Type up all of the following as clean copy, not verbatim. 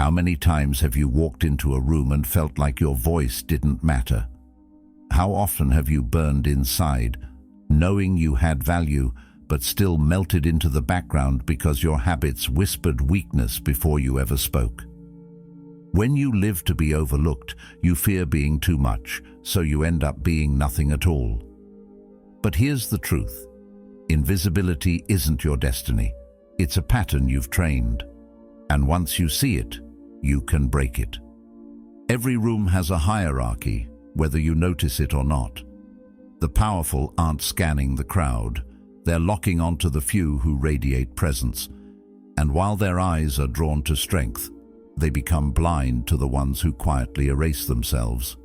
How many times have you walked into a room and felt like your voice didn't matter? How often have you burned inside, knowing you had value, but still melted into the background because your habits whispered weakness before you ever spoke? When you live to be overlooked, you fear being too much, so you end up being nothing at all. But here's the truth. Invisibility isn't your destiny. It's a pattern you've trained. And once you see it, you can break it. Every room has a hierarchy, whether you notice it or not. The powerful aren't scanning the crowd. They're locking onto the few who radiate presence. And while their eyes are drawn to strength, they become blind to the ones who quietly erase themselves.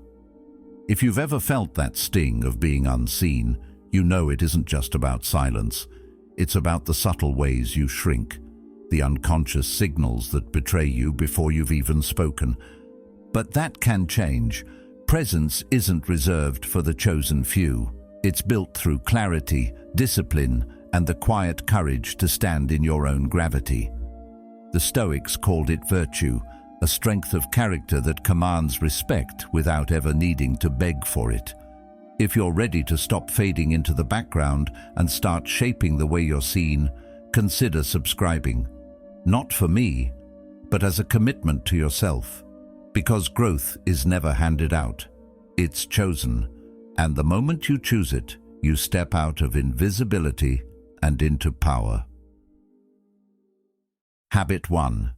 If you've ever felt that sting of being unseen, you know it isn't just about silence. It's about the subtle ways you shrink, the unconscious signals that betray you before you've even spoken. But that can change. Presence isn't reserved for the chosen few. It's built through clarity, discipline, and the quiet courage to stand in your own gravity. The Stoics called it virtue, a strength of character that commands respect without ever needing to beg for it. If you're ready to stop fading into the background and start shaping the way you're seen, consider subscribing. Not for me, but as a commitment to yourself. Because growth is never handed out. It's chosen. And the moment you choose it, you step out of invisibility and into power. Habit 1.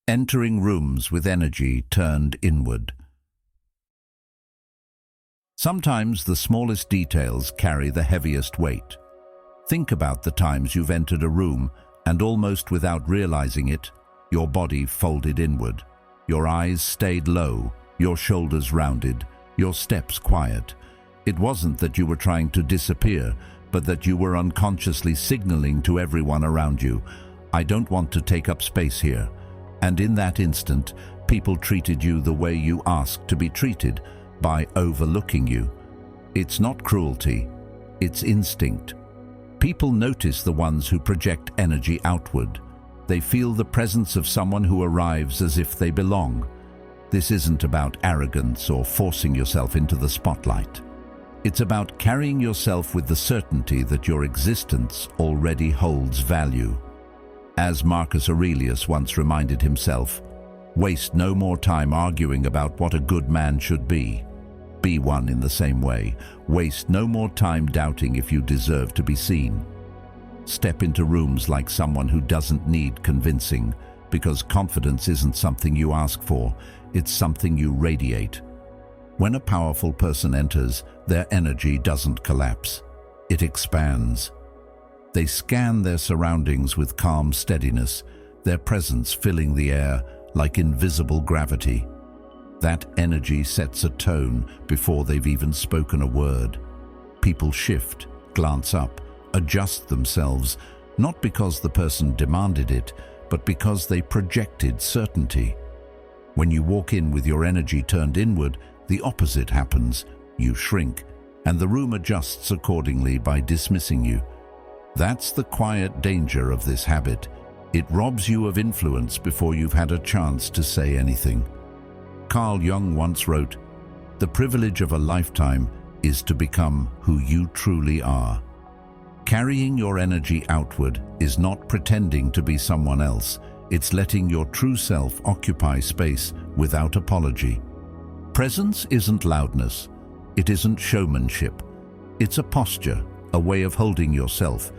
Entering rooms with energy turned inward. Sometimes the smallest details carry the heaviest weight. Think about the times you've entered a room and almost without realizing it, your body folded inward. Your eyes stayed low, your shoulders rounded, your steps quiet. It wasn't that you were trying to disappear, but that you were unconsciously signaling to everyone around you, I don't want to take up space here. And in that instant, people treated you the way you asked to be treated, by overlooking you. It's not cruelty, it's instinct. People notice the ones who project energy outward. They feel the presence of someone who arrives as if they belong. This isn't about arrogance or forcing yourself into the spotlight. It's about carrying yourself with the certainty that your existence already holds value. As Marcus Aurelius once reminded himself, waste no more time arguing about what a good man should be. Be one in the same way. Waste no more time doubting if you deserve to be seen. Step into rooms like someone who doesn't need convincing, because confidence isn't something you ask for, it's something you radiate. When a powerful person enters, their energy doesn't collapse. It expands. They scan their surroundings with calm steadiness, their presence filling the air like invisible gravity. That energy sets a tone before they've even spoken a word. People shift, glance up, adjust themselves, not because the person demanded it, but because they projected certainty. When you walk in with your energy turned inward, the opposite happens. You shrink, and the room adjusts accordingly by dismissing you. That's the quiet danger of this habit. It robs you of influence before you've had a chance to say anything. Carl Jung once wrote, "The privilege of a lifetime is to become who you truly are." Carrying your energy outward is not pretending to be someone else. It's letting your true self occupy space without apology. Presence isn't loudness. It isn't showmanship. It's a posture, a way of holding yourself,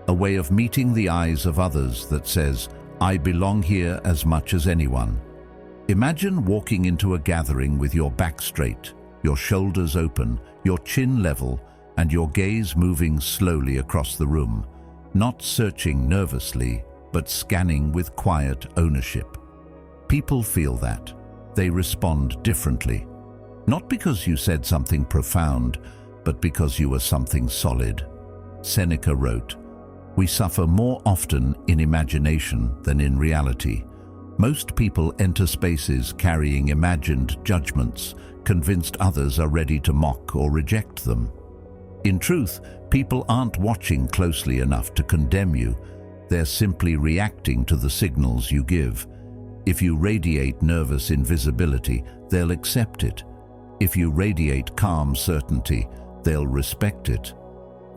a way of meeting the eyes of others that says, I belong here as much as anyone. Imagine walking into a gathering with your back straight, your shoulders open, your chin level, and your gaze moving slowly across the room, not searching nervously, but scanning with quiet ownership. People feel that. They respond differently. Not because you said something profound, but because you were something solid. Seneca wrote, "We suffer more often in imagination than in reality." Most people enter spaces carrying imagined judgments, convinced others are ready to mock or reject them. In truth, people aren't watching closely enough to condemn you. They're simply reacting to the signals you give. If you radiate nervous invisibility, they'll accept it. If you radiate calm certainty, they'll respect it.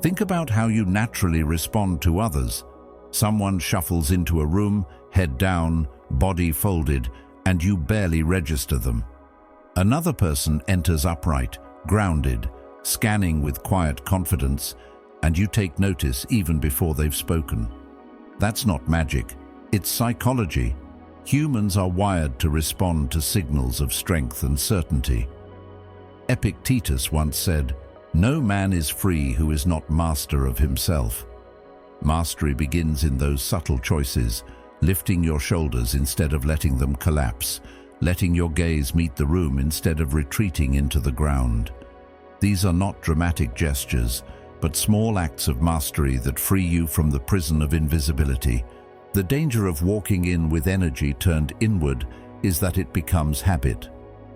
Think about how you naturally respond to others. Someone shuffles into a room, head down, body folded, and you barely register them. Another person enters upright, grounded, scanning with quiet confidence, and you take notice even before they've spoken. That's not magic, it's psychology. Humans are wired to respond to signals of strength and certainty. Epictetus once said, "No man is free who is not master of himself." Mastery begins in those subtle choices, lifting your shoulders instead of letting them collapse, letting your gaze meet the room instead of retreating into the ground. These are not dramatic gestures, but small acts of mastery that free you from the prison of invisibility. The danger of walking in with energy turned inward is that it becomes habit.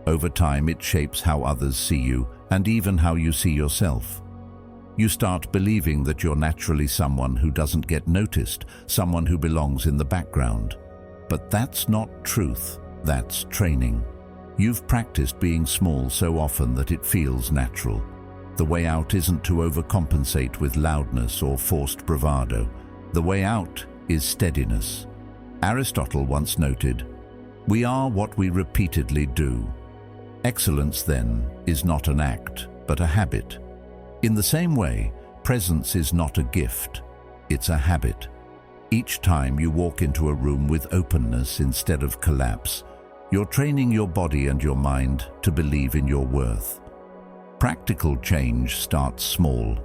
Over time, it shapes how others see you and even how you see yourself. You start believing that you're naturally someone who doesn't get noticed, someone who belongs in the background. But that's not truth, that's training. You've practiced being small so often that it feels natural. The way out isn't to overcompensate with loudness or forced bravado. The way out is steadiness. Aristotle once noted, "We are what we repeatedly do." Excellence, then, is not an act, but a habit. In the same way, presence is not a gift, it's a habit. Each time you walk into a room with openness instead of collapse, you're training your body and your mind to believe in your worth. Practical change starts small.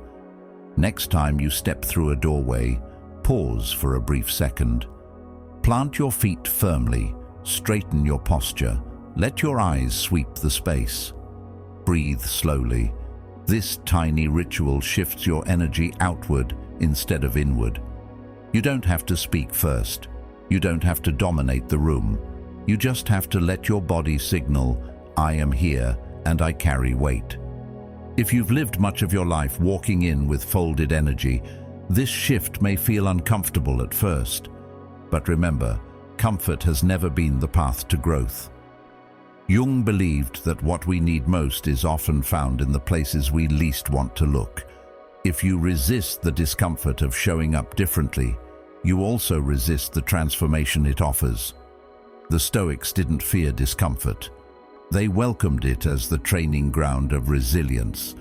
Next time you step through a doorway, pause for a brief second. Plant your feet firmly, straighten your posture, let your eyes sweep the space. Breathe slowly. This tiny ritual shifts your energy outward instead of inward. You don't have to speak first. You don't have to dominate the room. You just have to let your body signal, "I am here and I carry weight." If you've lived much of your life walking in with folded energy, this shift may feel uncomfortable at first. But remember, comfort has never been the path to growth. Jung believed that what we need most is often found in the places we least want to look. If you resist the discomfort of showing up differently, you also resist the transformation it offers. The Stoics didn't fear discomfort. They welcomed it as the training ground of resilience.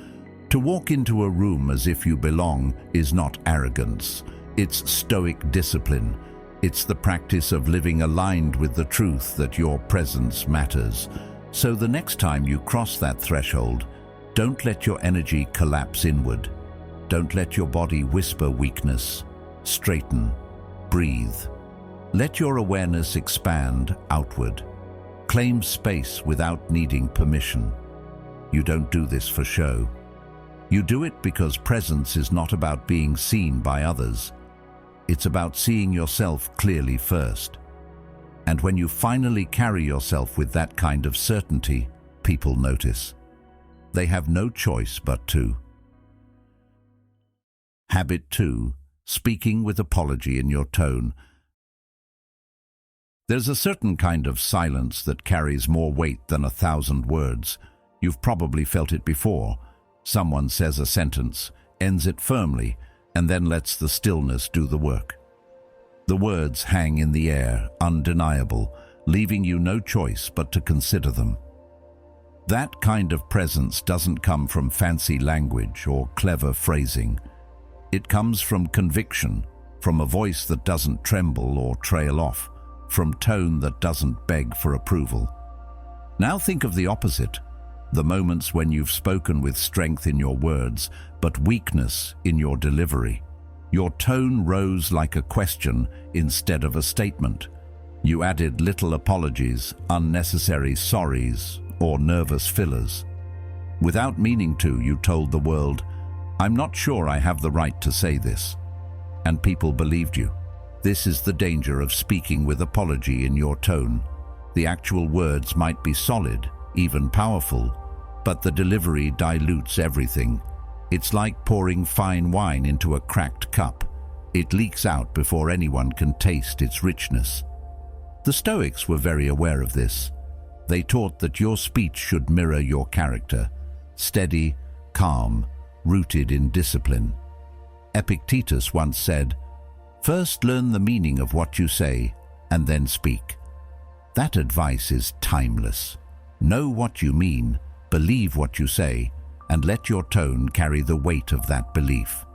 To walk into a room as if you belong is not arrogance. It's Stoic discipline. It's the practice of living aligned with the truth that your presence matters. So the next time you cross that threshold, don't let your energy collapse inward. Don't let your body whisper weakness. Straighten. Breathe. Let your awareness expand outward. Claim space without needing permission. You don't do this for show. You do it because presence is not about being seen by others. It's about seeing yourself clearly first. And when you finally carry yourself with that kind of certainty, people notice. They have no choice but to. Habit 2. Speaking with apology in your tone. There's a certain kind of silence that carries more weight than 1,000 words. You've probably felt it before. Someone says a sentence, ends it firmly, and then lets the stillness do the work. The words hang in the air, undeniable, leaving you no choice but to consider them. That kind of presence doesn't come from fancy language or clever phrasing. It comes from conviction, from a voice that doesn't tremble or trail off, from tone that doesn't beg for approval. Now think of the opposite, the moments when you've spoken with strength in your words, but weakness in your delivery. Your tone rose like a question instead of a statement. You added little apologies, unnecessary sorries, or nervous fillers. Without meaning to, you told the world, "I'm not sure I have the right to say this." And people believed you. This is the danger of speaking with apology in your tone. The actual words might be solid, even powerful, but the delivery dilutes everything. It's like pouring fine wine into a cracked cup. It leaks out before anyone can taste its richness. The Stoics were very aware of this. They taught that your speech should mirror your character, steady, calm, rooted in discipline. Epictetus once said, "First learn the meaning of what you say, and then speak." That advice is timeless. Know what you mean, believe what you say, and let your tone carry the weight of that belief.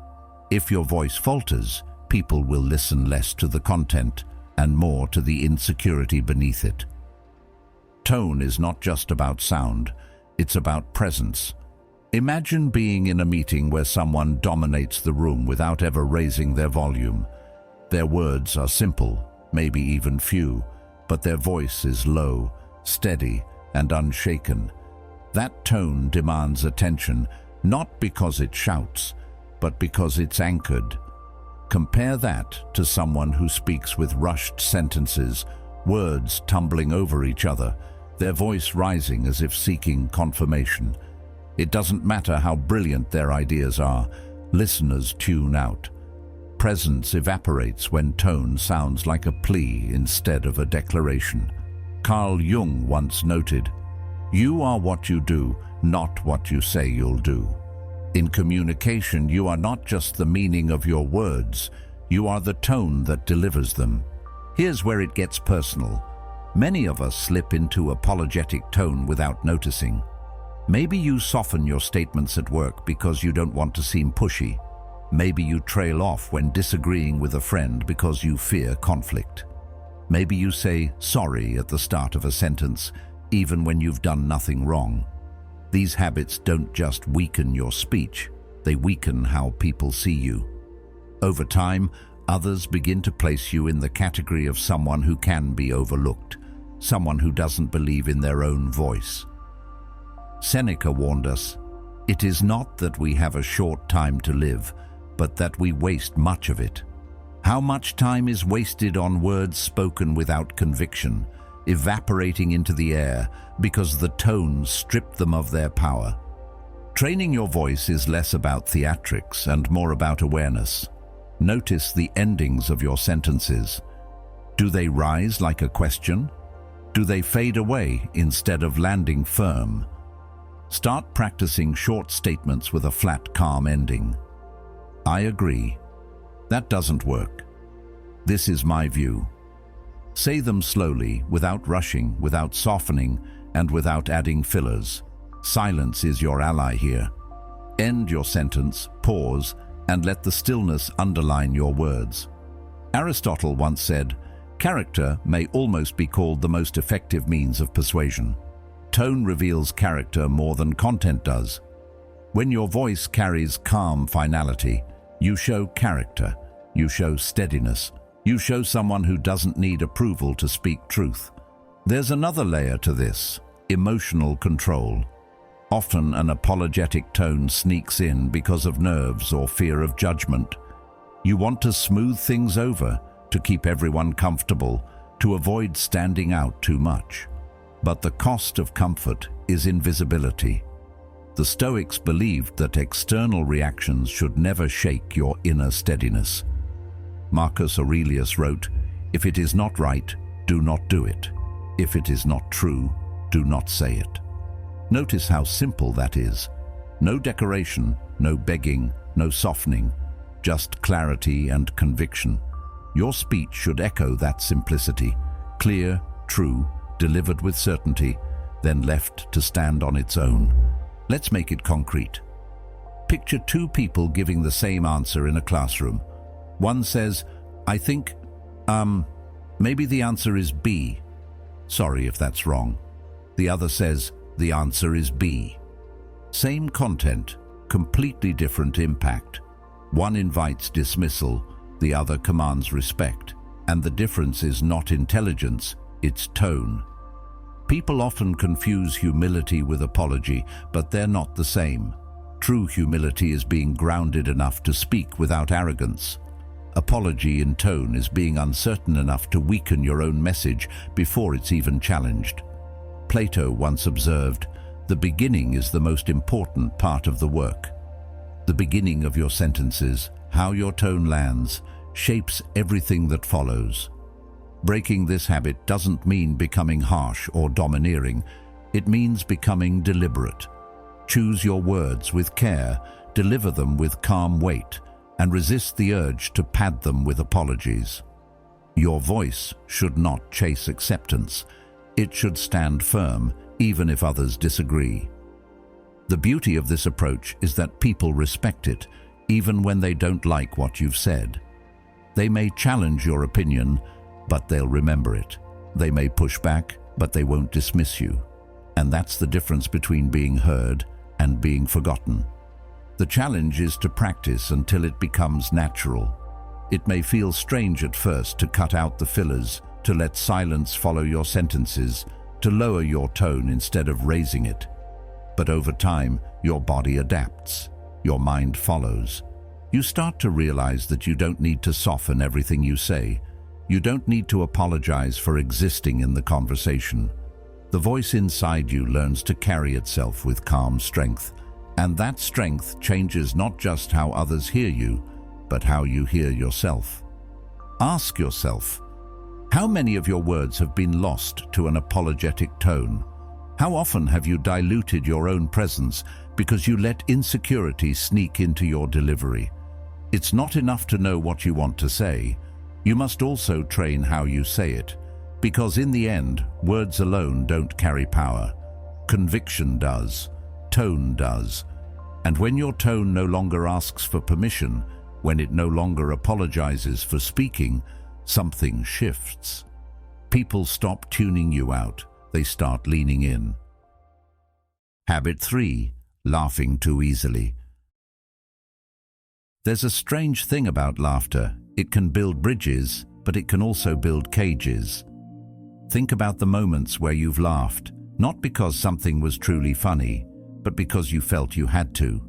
If your voice falters, people will listen less to the content and more to the insecurity beneath it. Tone is not just about sound, it's about presence. Imagine being in a meeting where someone dominates the room without ever raising their volume. Their words are simple, maybe even few, but their voice is low, steady, and unshaken. That tone demands attention, not because it shouts, but because it's anchored. Compare that to someone who speaks with rushed sentences, words tumbling over each other, their voice rising as if seeking confirmation. It doesn't matter how brilliant their ideas are, listeners tune out. Presence evaporates when tone sounds like a plea instead of a declaration. Carl Jung once noted, "You are what you do, not what you say you'll do." In communication, you are not just the meaning of your words, you are the tone that delivers them. Here's where it gets personal. Many of us slip into apologetic tone without noticing. Maybe you soften your statements at work because you don't want to seem pushy. Maybe you trail off when disagreeing with a friend because you fear conflict. Maybe you say sorry at the start of a sentence, even when you've done nothing wrong. These habits don't just weaken your speech, they weaken how people see you. Over time, others begin to place you in the category of someone who can be overlooked, someone who doesn't believe in their own voice. Seneca warned us, "It is not that we have a short time to live, but that we waste much of it." How much time is wasted on words spoken without conviction, evaporating into the air because the tone stripped them of their power? Training your voice is less about theatrics and more about awareness. Notice the endings of your sentences. Do they rise like a question? Do they fade away instead of landing firm? Start practicing short statements with a flat, calm ending. "I agree." That doesn't work. "This is my view." Say them slowly, without rushing, without softening, and without adding fillers. Silence is your ally here. End your sentence, pause, and let the stillness underline your words. Aristotle once said, "Character may almost be called the most effective means of persuasion." Tone reveals character more than content does. When your voice carries calm finality, you show character, you show steadiness, you show someone who doesn't need approval to speak truth. There's another layer to this: emotional control. Often an apologetic tone sneaks in because of nerves or fear of judgment. You want to smooth things over, to keep everyone comfortable, to avoid standing out too much. But the cost of comfort is invisibility. The Stoics believed that external reactions should never shake your inner steadiness. Marcus Aurelius wrote, "If it is not right, do not do it. If it is not true, do not say it." Notice how simple that is. No decoration, no begging, no softening, just clarity and conviction. Your speech should echo that simplicity, clear, true, delivered with certainty, then left to stand on its own. Let's make it concrete. Picture two people giving the same answer in a classroom. One says, "I think, maybe the answer is B. Sorry if that's wrong." The other says, "The answer is B." Same content, completely different impact. One invites dismissal, the other commands respect. And the difference is not intelligence, it's tone. People often confuse humility with apology, but they're not the same. True humility is being grounded enough to speak without arrogance. Apology in tone is being uncertain enough to weaken your own message before it's even challenged. Plato once observed, "The beginning is the most important part of the work." The beginning of your sentences, how your tone lands, shapes everything that follows. Breaking this habit doesn't mean becoming harsh or domineering. It means becoming deliberate. Choose your words with care, deliver them with calm weight, and resist the urge to pad them with apologies. Your voice should not chase acceptance. It should stand firm, even if others disagree. The beauty of this approach is that people respect it, even when they don't like what you've said. They may challenge your opinion, but they'll remember it. They may push back, but they won't dismiss you. And that's the difference between being heard and being forgotten. The challenge is to practice until it becomes natural. It may feel strange at first to cut out the fillers, to let silence follow your sentences, to lower your tone instead of raising it. But over time, your body adapts. Your mind follows. You start to realize that you don't need to soften everything you say. You don't need to apologize for existing in the conversation. The voice inside you learns to carry itself with calm strength, and that strength changes not just how others hear you, but how you hear yourself. Ask yourself, how many of your words have been lost to an apologetic tone? How often have you diluted your own presence because you let insecurity sneak into your delivery? It's not enough to know what you want to say. You must also train how you say it, because in the end, words alone don't carry power. Conviction does, tone does. And when your tone no longer asks for permission, when it no longer apologizes for speaking, something shifts. People stop tuning you out. They start leaning in. Habit 3. Laughing too easily. There's a strange thing about laughter. It can build bridges, but it can also build cages. Think about the moments where you've laughed, not because something was truly funny, but because you felt you had to.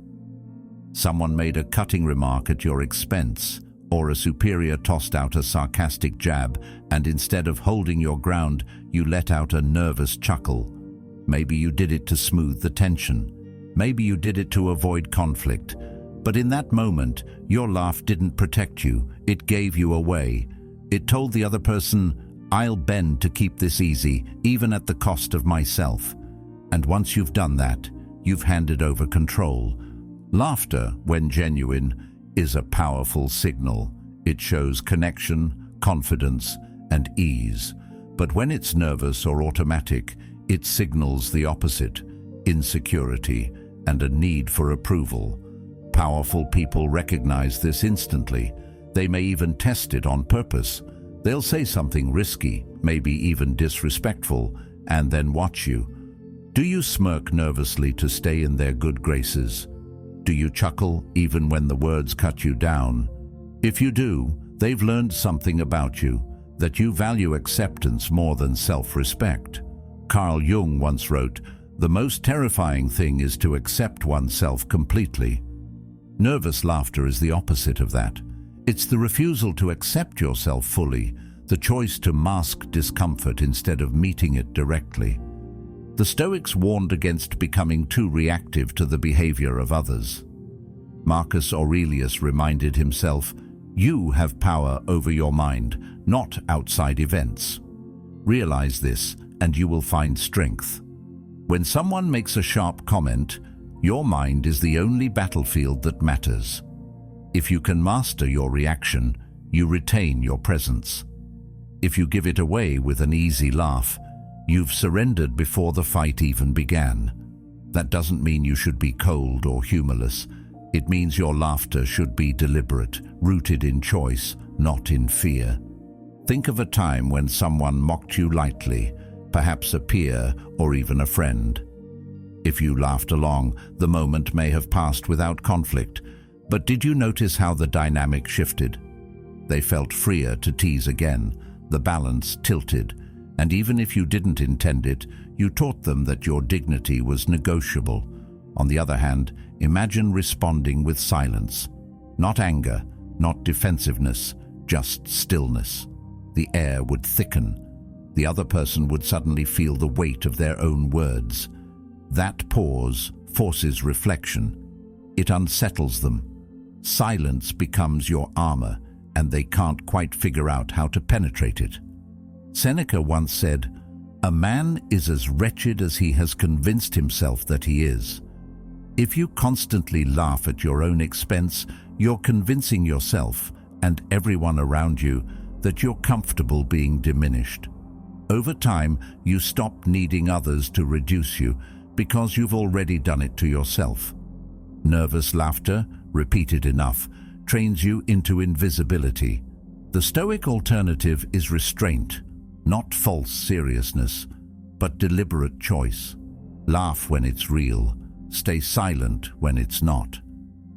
Someone made a cutting remark at your expense, or a superior tossed out a sarcastic jab, and instead of holding your ground, you let out a nervous chuckle. Maybe you did it to smooth the tension. Maybe you did it to avoid conflict. But in that moment, your laugh didn't protect you. It gave you away. It told the other person, I'll bend to keep this easy, even at the cost of myself. And once you've done that, you've handed over control. Laughter, when genuine, is a powerful signal. It shows connection, confidence, and ease. But when it's nervous or automatic, it signals the opposite: insecurity and a need for approval. Powerful people recognize this instantly. They may even test it on purpose. They'll say something risky, maybe even disrespectful, and then watch you. Do you smirk nervously to stay in their good graces? Do you chuckle even when the words cut you down? If you do, they've learned something about you, that you value acceptance more than self-respect. Carl Jung once wrote, "The most terrifying thing is to accept oneself completely." Nervous laughter is the opposite of that. It's the refusal to accept yourself fully, the choice to mask discomfort instead of meeting it directly. The Stoics warned against becoming too reactive to the behavior of others. Marcus Aurelius reminded himself, "You have power over your mind, not outside events." Realize this, and you will find strength. When someone makes a sharp comment, your mind is the only battlefield that matters. If you can master your reaction, you retain your presence. If you give it away with an easy laugh, you've surrendered before the fight even began. That doesn't mean you should be cold or humorless. It means your laughter should be deliberate, rooted in choice, not in fear. Think of a time when someone mocked you lightly, perhaps a peer or even a friend. If you laughed along, the moment may have passed without conflict, but did you notice how the dynamic shifted? They felt freer to tease again, the balance tilted, and even if you didn't intend it, you taught them that your dignity was negotiable. On the other hand, imagine responding with silence. Not anger, not defensiveness, just stillness. The air would thicken. The other person would suddenly feel the weight of their own words. That pause forces reflection. It unsettles them. Silence becomes your armor, and they can't quite figure out how to penetrate it. Seneca once said, "A man is as wretched as he has convinced himself that he is." If you constantly laugh at your own expense, you're convincing yourself and everyone around you that you're comfortable being diminished. Over time, you stop needing others to reduce you because you've already done it to yourself. Nervous laughter, repeated enough, trains you into invisibility. The Stoic alternative is restraint, not false seriousness, but deliberate choice. Laugh when it's real. Stay silent when it's not.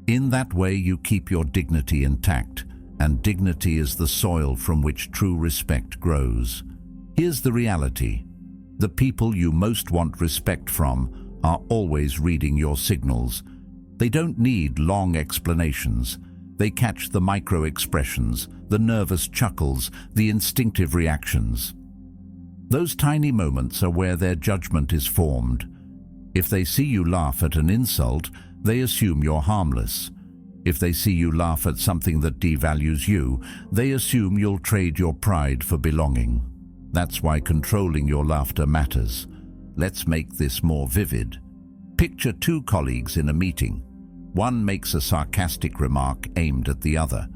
In that way, you keep your dignity intact, and dignity is the soil from which true respect grows. Here's the reality. The people you most want respect from are always reading your signals. They don't need long explanations. They catch the micro-expressions, the nervous chuckles, the instinctive reactions. Those tiny moments are where their judgment is formed. If they see you laugh at an insult, they assume you're harmless. If they see you laugh at something that devalues you, they assume you'll trade your pride for belonging. That's why controlling your laughter matters. Let's make this more vivid. Picture two colleagues in a meeting. One makes a sarcastic remark aimed at the other.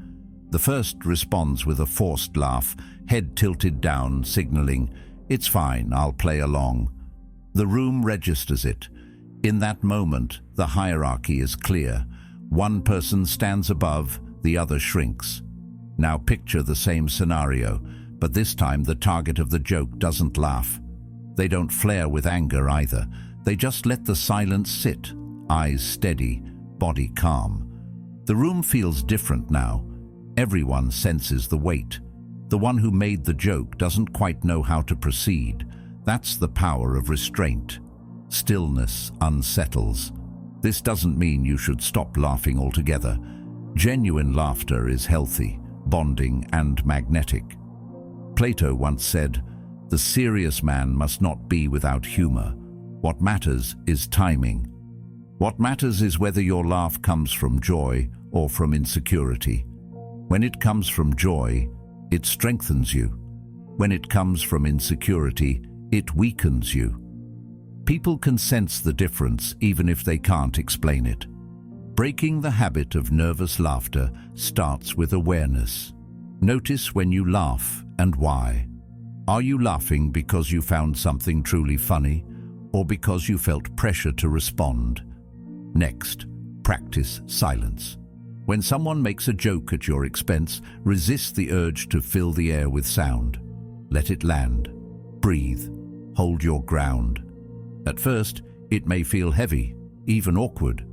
The first responds with a forced laugh, head tilted down, signaling, "It's fine, I'll play along." The room registers it. In that moment, the hierarchy is clear. One person stands above, the other shrinks. Now picture the same scenario, but this time the target of the joke doesn't laugh. They don't flare with anger either. They just let the silence sit, eyes steady, body calm. The room feels different now. Everyone senses the weight. The one who made the joke doesn't quite know how to proceed. That's the power of restraint. Stillness unsettles. This doesn't mean you should stop laughing altogether. Genuine laughter is healthy, bonding, and magnetic. Plato once said, "The serious man must not be without humor. What matters is timing." What matters is whether your laugh comes from joy or from insecurity. When it comes from joy, it strengthens you. When it comes from insecurity, it weakens you. People can sense the difference even if they can't explain it. Breaking the habit of nervous laughter starts with awareness. Notice when you laugh and why. Are you laughing because you found something truly funny, or because you felt pressure to respond? Next, practice silence. When someone makes a joke at your expense, resist the urge to fill the air with sound. Let it land. Breathe. Hold your ground. At first, it may feel heavy, even awkward,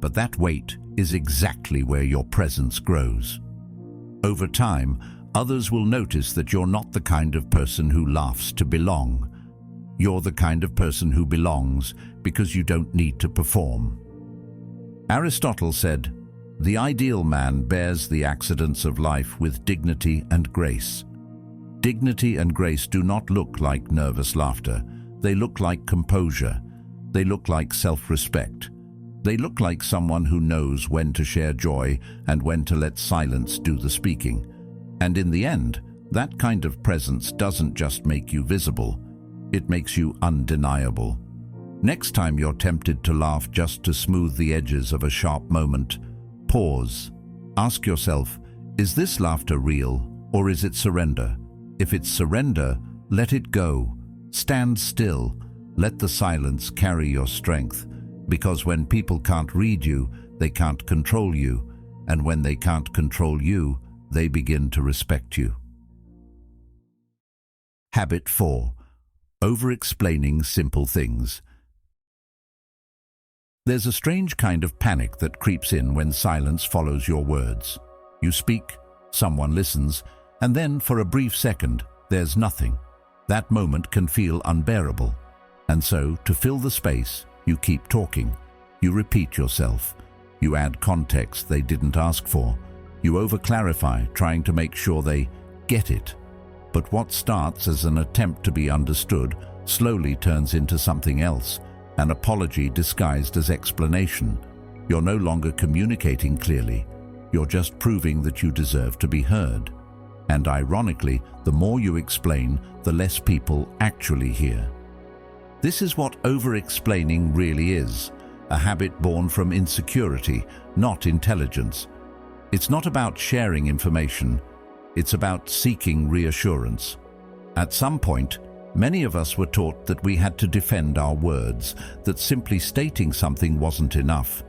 but that weight is exactly where your presence grows. Over time, others will notice that you're not the kind of person who laughs to belong. You're the kind of person who belongs because you don't need to perform. Aristotle said, "The ideal man bears the accidents of life with dignity and grace." Dignity and grace do not look like nervous laughter. They look like composure. They look like self-respect. They look like someone who knows when to share joy and when to let silence do the speaking. And in the end, that kind of presence doesn't just make you visible, it makes you undeniable. Next time you're tempted to laugh just to smooth the edges of a sharp moment, pause. Ask yourself, is this laughter real or is it surrender? If it's surrender, let it go. Stand still. Let the silence carry your strength. Because when people can't read you, they can't control you. And when they can't control you, they begin to respect you. Habit 4. Over-explaining simple things. There's a strange kind of panic that creeps in when silence follows your words. You speak, someone listens, and then for a brief second, there's nothing. That moment can feel unbearable. And so, to fill the space, you keep talking. You repeat yourself. You add context they didn't ask for. You over-clarify, trying to make sure they get it. But what starts as an attempt to be understood slowly turns into something else, an apology disguised as explanation. You're no longer communicating clearly. You're just proving that you deserve to be heard. And ironically, the more you explain, the less people actually hear. This is what over-explaining really is, a habit born from insecurity, not intelligence. It's not about sharing information, it's about seeking reassurance. At some point, many of us were taught that we had to defend our words, that simply stating something wasn't enough.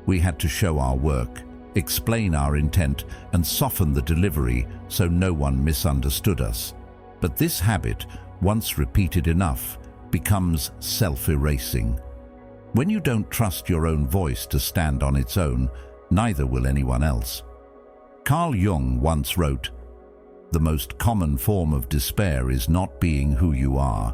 We had to show our work, explain our intent, and soften the delivery so no one misunderstood us. But this habit, once repeated enough, becomes self-erasing. When you don't trust your own voice to stand on its own, neither will anyone else. Carl Jung once wrote, "The most common form of despair is not being who you are.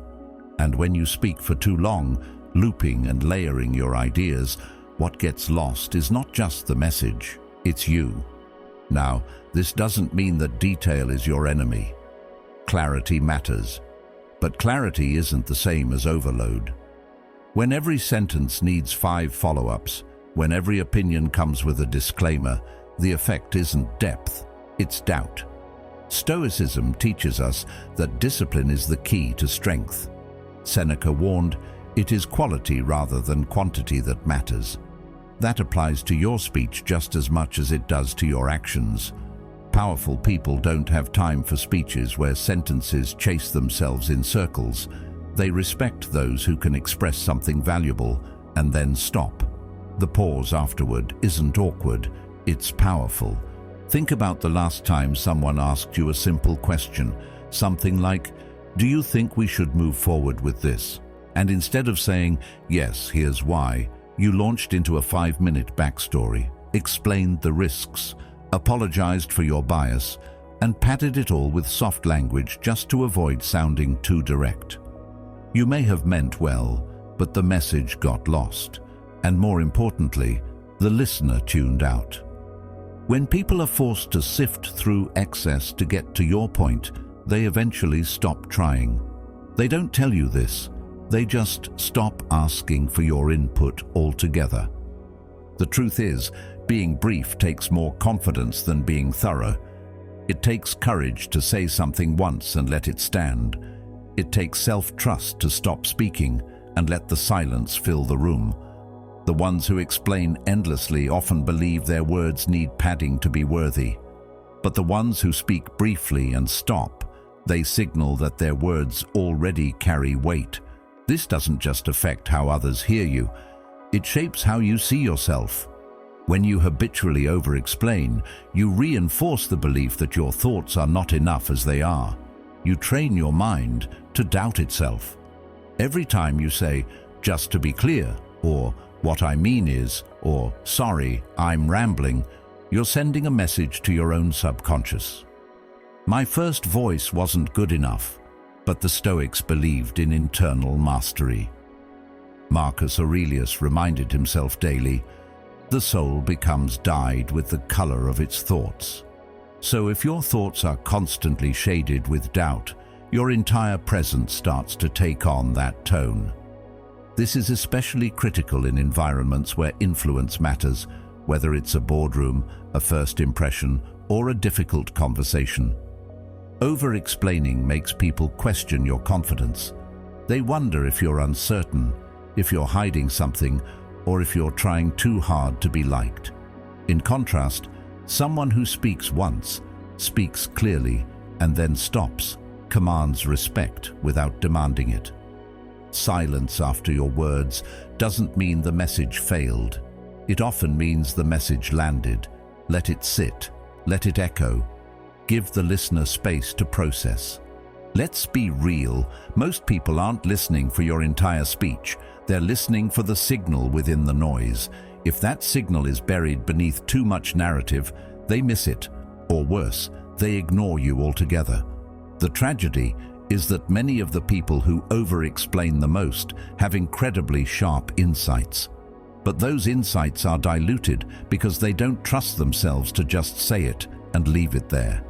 And when you speak for too long, looping and layering your ideas, what gets lost is not just the message, it's you." Now, this doesn't mean that detail is your enemy. Clarity matters. But clarity isn't the same as overload. When every sentence needs 5 follow-ups, when every opinion comes with a disclaimer, the effect isn't depth, it's doubt. Stoicism teaches us that discipline is the key to strength. Seneca warned, "It is quality rather than quantity that matters." That applies to your speech just as much as it does to your actions. Powerful people don't have time for speeches where sentences chase themselves in circles. They respect those who can express something valuable and then stop. The pause afterward isn't awkward, it's powerful. Think about the last time someone asked you a simple question, something like, "Do you think we should move forward with this?" And instead of saying, "Yes, here's why," you launched into a 5-minute backstory, explained the risks, apologized for your bias, and padded it all with soft language just to avoid sounding too direct. You may have meant well, but the message got lost. And more importantly, the listener tuned out. When people are forced to sift through excess to get to your point, they eventually stop trying. They don't tell you this, they just stop asking for your input altogether. The truth is, being brief takes more confidence than being thorough. It takes courage to say something once and let it stand. It takes self-trust to stop speaking and let the silence fill the room. The ones who explain endlessly often believe their words need padding to be worthy. But the ones who speak briefly and stop, they signal that their words already carry weight. This doesn't just affect how others hear you, it shapes how you see yourself. When you habitually over-explain, you reinforce the belief that your thoughts are not enough as they are. You train your mind to doubt itself. Every time you say, "Just to be clear," or "What I mean is," or "Sorry, I'm rambling," you're sending a message to your own subconscious. My first voice wasn't good enough, but the Stoics believed in internal mastery. Marcus Aurelius reminded himself daily, "The soul becomes dyed with the color of its thoughts." So if your thoughts are constantly shaded with doubt, your entire presence starts to take on that tone. This is especially critical in environments where influence matters, whether it's a boardroom, a first impression, or a difficult conversation. Over-explaining makes people question your confidence. They wonder if you're uncertain, if you're hiding something, or if you're trying too hard to be liked. In contrast, someone who speaks once, speaks clearly, and then stops, commands respect without demanding it. Silence after your words doesn't mean the message failed. It often means the message landed. Let it sit, let it echo. Give the listener space to process. Let's be real, most people aren't listening for your entire speech. They're listening for the signal within the noise. If that signal is buried beneath too much narrative, they miss it. Or worse, they ignore you altogether. The tragedy is that many of the people who over-explain the most have incredibly sharp insights. But those insights are diluted because they don't trust themselves to just say it and leave it there.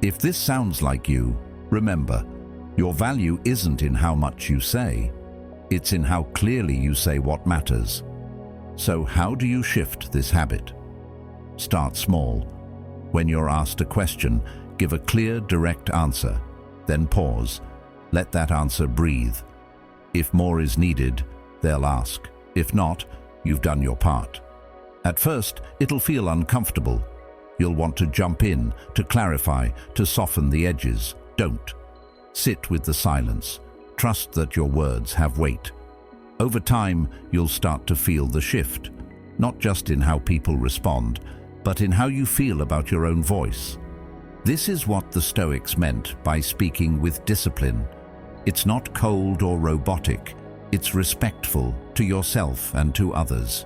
If this sounds like you, remember, your value isn't in how much you say. It's in how clearly you say what matters. So how do you shift this habit? Start small. When you're asked a question, Give a clear, direct answer. Then pause. Let that answer breathe. If more is needed, they'll ask. If not, you've done your part. At first, it'll feel uncomfortable. You'll want to jump in, to clarify, to soften the edges. Don't. Sit with the silence. Trust that your words have weight. Over time, you'll start to feel the shift, not just in how people respond, but in how you feel about your own voice. This is what the Stoics meant by speaking with discipline. It's not cold or robotic. It's respectful to yourself and to others.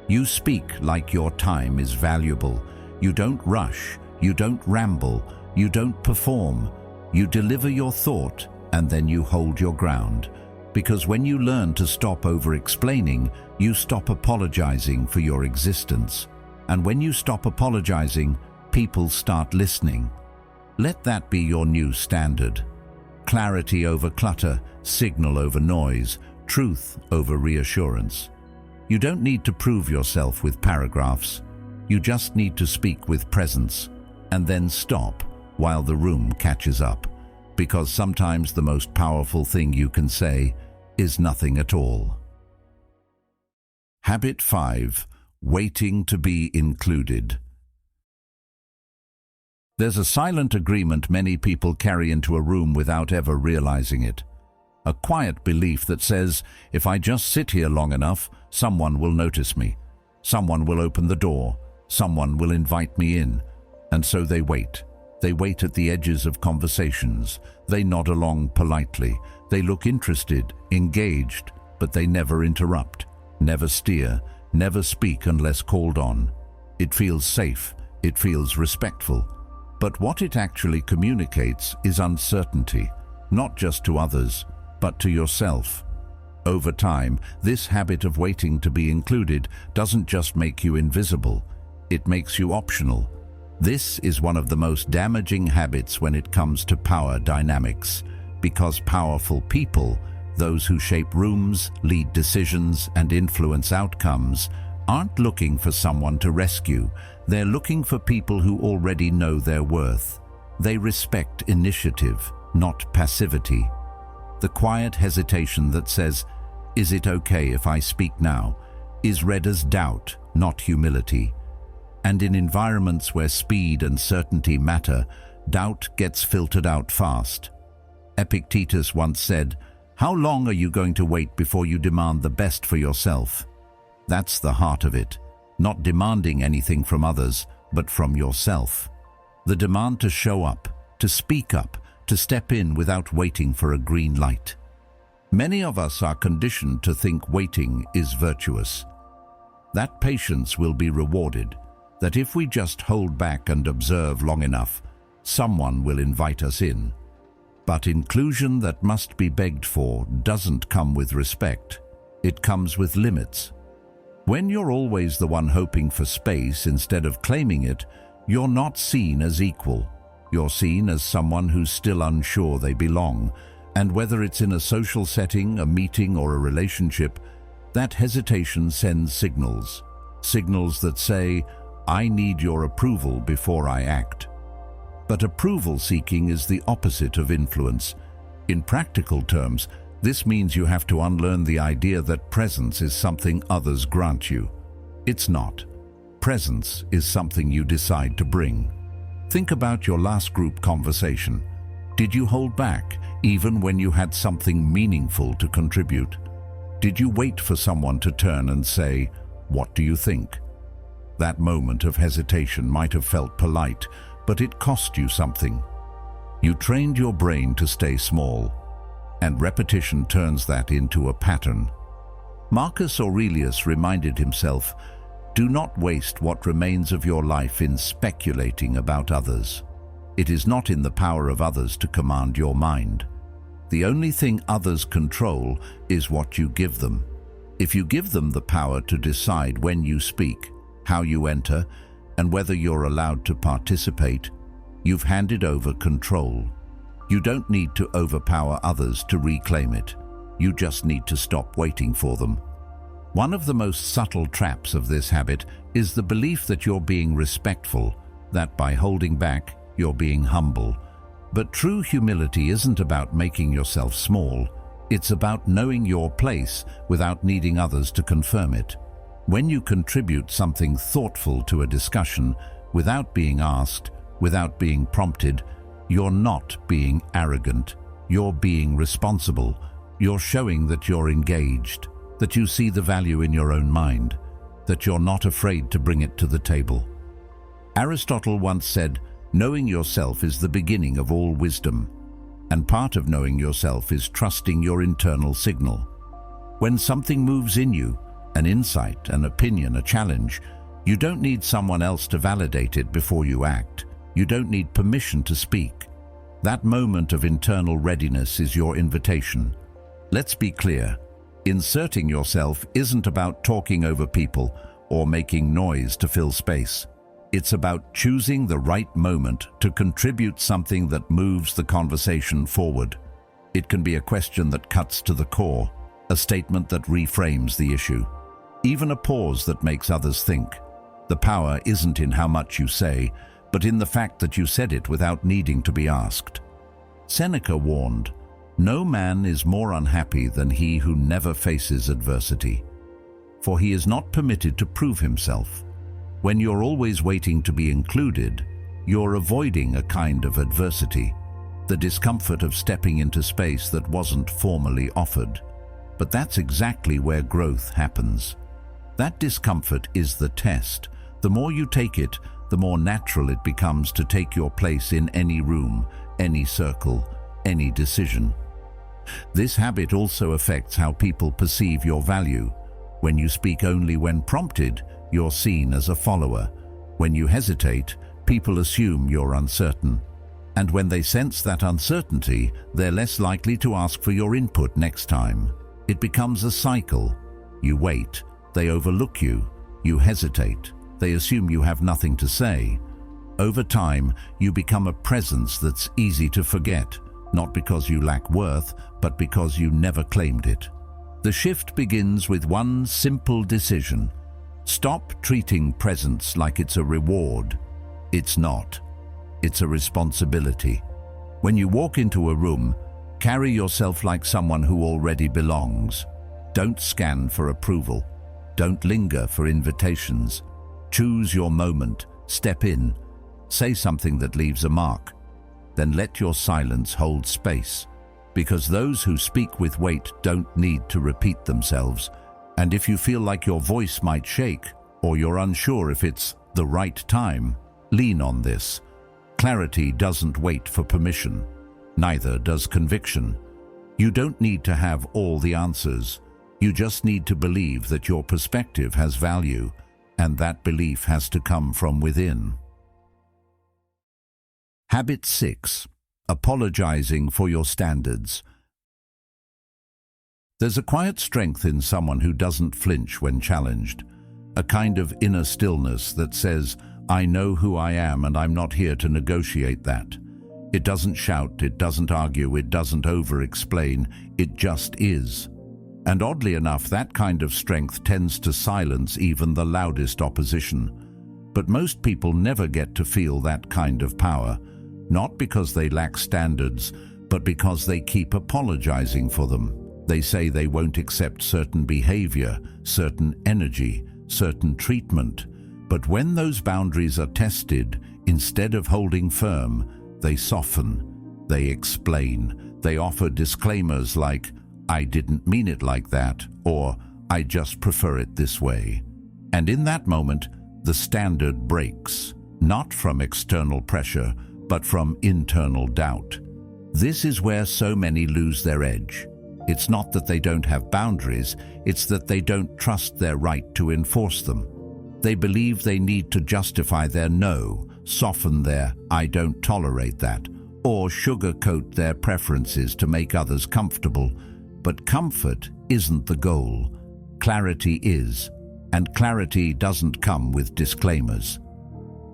You speak like your time is valuable. You don't rush. You don't ramble. You don't perform. You deliver your thought, and then you hold your ground. Because when you learn to stop over-explaining, you stop apologizing for your existence. And when you stop apologizing, people start listening. Let that be your new standard. Clarity over clutter, signal over noise, truth over reassurance. You don't need to prove yourself with paragraphs. You just need to speak with presence, and then stop while the room catches up. Because sometimes the most powerful thing you can say is nothing at all. Habit 5. Waiting to be included. There's a silent agreement many people carry into a room without ever realizing it. A quiet belief that says, if I just sit here long enough, someone will notice me. Someone will open the door. Someone will invite me in. And so they wait. They wait at the edges of conversations. They nod along politely. They look interested, engaged, but they never interrupt, never steer, never speak unless called on. It feels safe. It feels respectful. But what it actually communicates is uncertainty, not just to others, but to yourself. Over time, this habit of waiting to be included doesn't just make you invisible, it makes you optional. This is one of the most damaging habits when it comes to power dynamics, because powerful people, those who shape rooms, lead decisions, and influence outcomes, aren't looking for someone to rescue. They're looking for people who already know their worth. They respect initiative, not passivity. The quiet hesitation that says, "Is it okay if I speak now?" is read as doubt, not humility. And in environments where speed and certainty matter, doubt gets filtered out fast. Epictetus once said, "How long are you going to wait before you demand the best for yourself?" That's the heart of it. Not demanding anything from others, but from yourself. The demand to show up, to speak up, to step in without waiting for a green light. Many of us are conditioned to think waiting is virtuous. That patience will be rewarded, that if we just hold back and observe long enough, someone will invite us in. But inclusion that must be begged for doesn't come with respect. It comes with limits. When you're always the one hoping for space instead of claiming it, you're not seen as equal. You're seen as someone who's still unsure they belong. And whether it's in a social setting, a meeting, or a relationship, that hesitation sends signals. Signals that say, "I need your approval before I act." But approval seeking is the opposite of influence. In practical terms, this means you have to unlearn the idea that presence is something others grant you. It's not. Presence is something you decide to bring. Think about your last group conversation. Did you hold back, even when you had something meaningful to contribute? Did you wait for someone to turn and say, "What do you think?" That moment of hesitation might have felt polite, but it cost you something. You trained your brain to stay small, and repetition turns that into a pattern. Marcus Aurelius reminded himself, "Do not waste what remains of your life in speculating about others. It is not in the power of others to command your mind. The only thing others control is what you give them. If you give them the power to decide when you speak, how you enter, and whether you're allowed to participate, you've handed over control. You don't need to overpower others to reclaim it. You just need to stop waiting for them." One of the most subtle traps of this habit is the belief that you're being respectful, that by holding back, you're being humble. But true humility isn't about making yourself small. It's about knowing your place without needing others to confirm it. When you contribute something thoughtful to a discussion, without being asked, without being prompted, you're not being arrogant. You're being responsible. You're showing that you're engaged, that you see the value in your own mind, that you're not afraid to bring it to the table. Aristotle once said, "Knowing yourself is the beginning of all wisdom." And part of knowing yourself is trusting your internal signal. When something moves in you, an insight, an opinion, a challenge, you don't need someone else to validate it before you act. You don't need permission to speak. That moment of internal readiness is your invitation. Let's be clear. Inserting yourself isn't about talking over people or making noise to fill space. It's about choosing the right moment to contribute something that moves the conversation forward. It can be a question that cuts to the core, a statement that reframes the issue, even a pause that makes others think. The power isn't in how much you say, but in the fact that you said it without needing to be asked. Seneca warned, "No man is more unhappy than he who never faces adversity, for he is not permitted to prove himself." When you're always waiting to be included, you're avoiding a kind of adversity, the discomfort of stepping into space that wasn't formally offered. But that's exactly where growth happens. That discomfort is the test. The more you take it, the more natural it becomes to take your place in any room, any circle, any decision. This habit also affects how people perceive your value. When you speak only when prompted, you're seen as a follower. When you hesitate, people assume you're uncertain. And when they sense that uncertainty, they're less likely to ask for your input next time. It becomes a cycle. You wait, they overlook you. You hesitate, they assume you have nothing to say. Over time, you become a presence that's easy to forget, not because you lack worth, but because you never claimed it. The shift begins with one simple decision. Stop treating presence like it's a reward. It's not. It's a responsibility. When you walk into a room, carry yourself like someone who already belongs. Don't scan for approval. Don't linger for invitations. Choose your moment. Step in. Say something that leaves a mark. Then let your silence hold space. Because those who speak with weight don't need to repeat themselves. And if you feel like your voice might shake, or you're unsure if it's the right time, lean on this. Clarity doesn't wait for permission. Neither does conviction. You don't need to have all the answers. You just need to believe that your perspective has value, and that belief has to come from within. Habit 6. Apologizing for your standards. There's a quiet strength in someone who doesn't flinch when challenged, a kind of inner stillness that says, "I know who I am and I'm not here to negotiate that." It doesn't shout, it doesn't argue, it doesn't over-explain, it just is. And oddly enough, that kind of strength tends to silence even the loudest opposition. But most people never get to feel that kind of power, not because they lack standards, but because they keep apologizing for them. They say they won't accept certain behavior, certain energy, certain treatment. But when those boundaries are tested, instead of holding firm, they soften, they explain, they offer disclaimers like, "I didn't mean it like that," or "I just prefer it this way." And in that moment, the standard breaks, not from external pressure, but from internal doubt. This is where so many lose their edge. It's not that they don't have boundaries, it's that they don't trust their right to enforce them. They believe they need to justify their no, soften their "I don't tolerate that," or sugarcoat their preferences to make others comfortable. But comfort isn't the goal. Clarity is, and clarity doesn't come with disclaimers.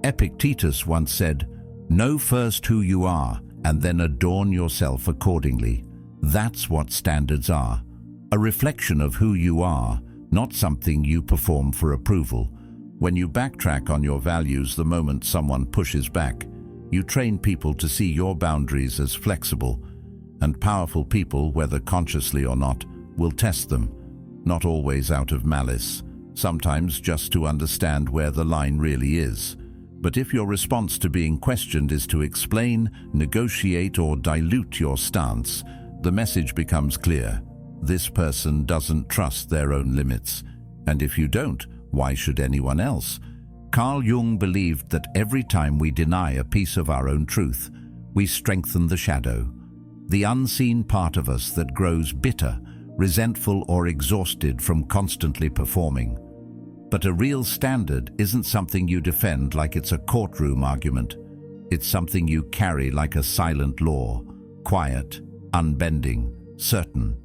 Epictetus once said, "Know first who you are, and then adorn yourself accordingly." That's what standards are. A reflection of who you are, not something you perform for approval. When you backtrack on your values the moment someone pushes back, You train people to see your boundaries as flexible, and powerful people, whether consciously or not, will test them, not always out of malice, sometimes just to understand where the line really is. But if your response to being questioned is to explain, negotiate, or dilute your stance, the message becomes clear. This person doesn't trust their own limits. And if you don't, why should anyone else? Carl Jung believed that every time we deny a piece of our own truth, we strengthen the shadow, the unseen part of us that grows bitter, resentful, or exhausted from constantly performing. But a real standard isn't something you defend like it's a courtroom argument. It's something you carry like a silent law, quiet, unbending, certain.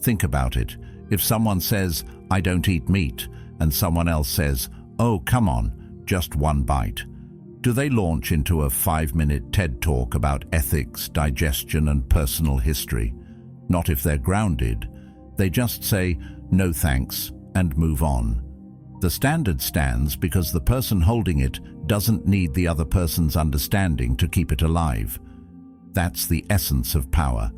Think about it. If someone says, "I don't eat meat," and someone else says, "Oh, come on, just one bite," do they launch into a 5-minute TED talk about ethics, digestion, and personal history? Not if they're grounded. They just say, "No thanks," and move on. The standard stands because the person holding it doesn't need the other person's understanding to keep it alive. That's the essence of power,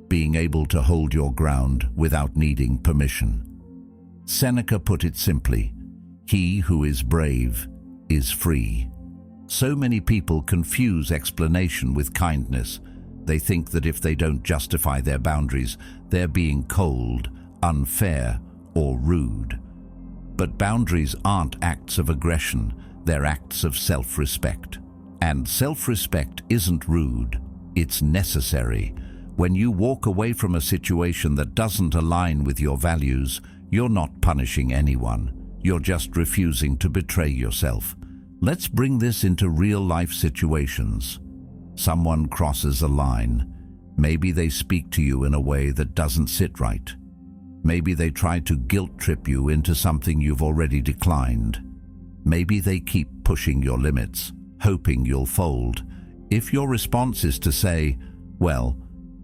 being able to hold your ground without needing permission. Seneca put it simply, "He who is brave is free." So many people confuse explanation with kindness. They think that if they don't justify their boundaries, they're being cold, unfair, or rude. But boundaries aren't acts of aggression, they're acts of self-respect. And self-respect isn't rude, it's necessary. When you walk away from a situation that doesn't align with your values, you're not punishing anyone. You're just refusing to betray yourself. Let's bring this into real-life situations. Someone crosses a line. Maybe they speak to you in a way that doesn't sit right. Maybe they try to guilt-trip you into something you've already declined. Maybe they keep pushing your limits, hoping you'll fold. If your response is to say, "Well,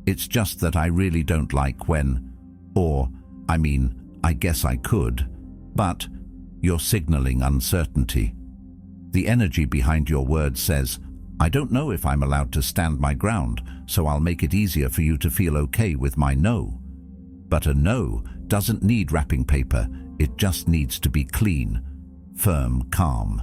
it's just that I really don't like when," or, "I guess I could," but you're signaling uncertainty. The energy behind your words says, "I don't know if I'm allowed to stand my ground, so I'll make it easier for you to feel okay with my no." But a no doesn't need wrapping paper, it just needs to be clean, firm, calm.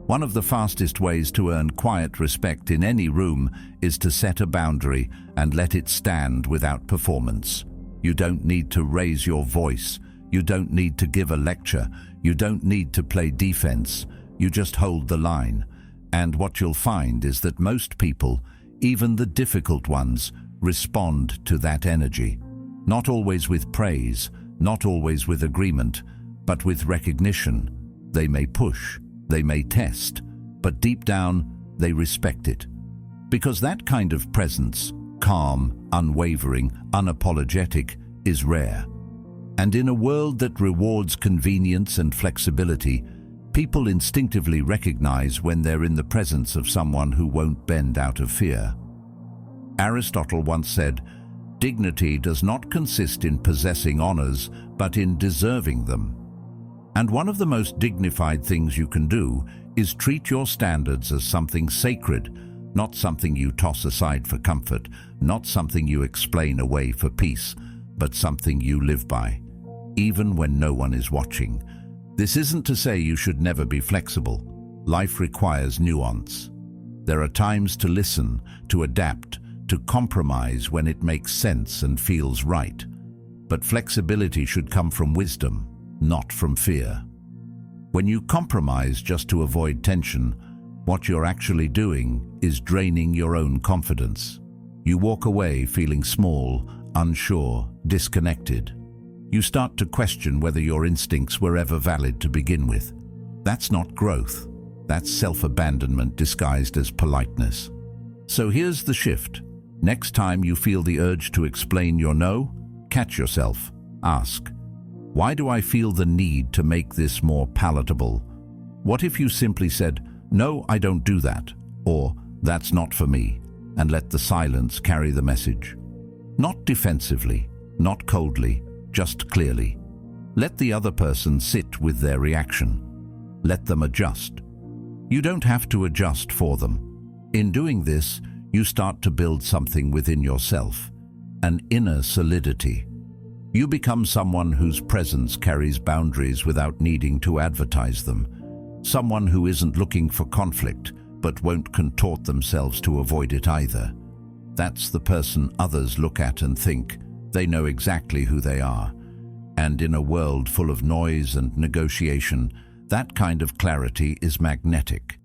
One of the fastest ways to earn quiet respect in any room is to set a boundary and let it stand without performance. You don't need to raise your voice, you don't need to give a lecture, you don't need to play defense, you just hold the line. And what you'll find is that most people, even the difficult ones, respond to that energy. Not always with praise, not always with agreement, but with recognition. They may push, they may test, but deep down, they respect it. Because that kind of presence, calm, unwavering, unapologetic, is rare. And in a world that rewards convenience and flexibility, people instinctively recognize when they're in the presence of someone who won't bend out of fear. Aristotle once said, "Dignity does not consist in possessing honors, but in deserving them." And one of the most dignified things you can do is treat your standards as something sacred, not something you toss aside for comfort, not something you explain away for peace, but something you live by, even when no one is watching. This isn't to say you should never be flexible. Life requires nuance. There are times to listen, to adapt, to compromise when it makes sense and feels right. But flexibility should come from wisdom, not from fear. When you compromise just to avoid tension, what you're actually doing is draining your own confidence. You walk away feeling small, unsure, disconnected. You start to question whether your instincts were ever valid to begin with. That's not growth. That's self-abandonment disguised as politeness. So here's the shift. Next time you feel the urge to explain your no, catch yourself. Ask, why do I feel the need to make this more palatable? What if you simply said, "No, I don't do that," or "That's not for me," and let the silence carry the message? Not defensively, not coldly, just clearly. Let the other person sit with their reaction. Let them adjust. You don't have to adjust for them. In doing this, you start to build something within yourself, an inner solidity. You become someone whose presence carries boundaries without needing to advertise them. Someone who isn't looking for conflict, but won't contort themselves to avoid it either. That's the person others look at and think they know exactly who they are. And in a world full of noise and negotiation, that kind of clarity is magnetic.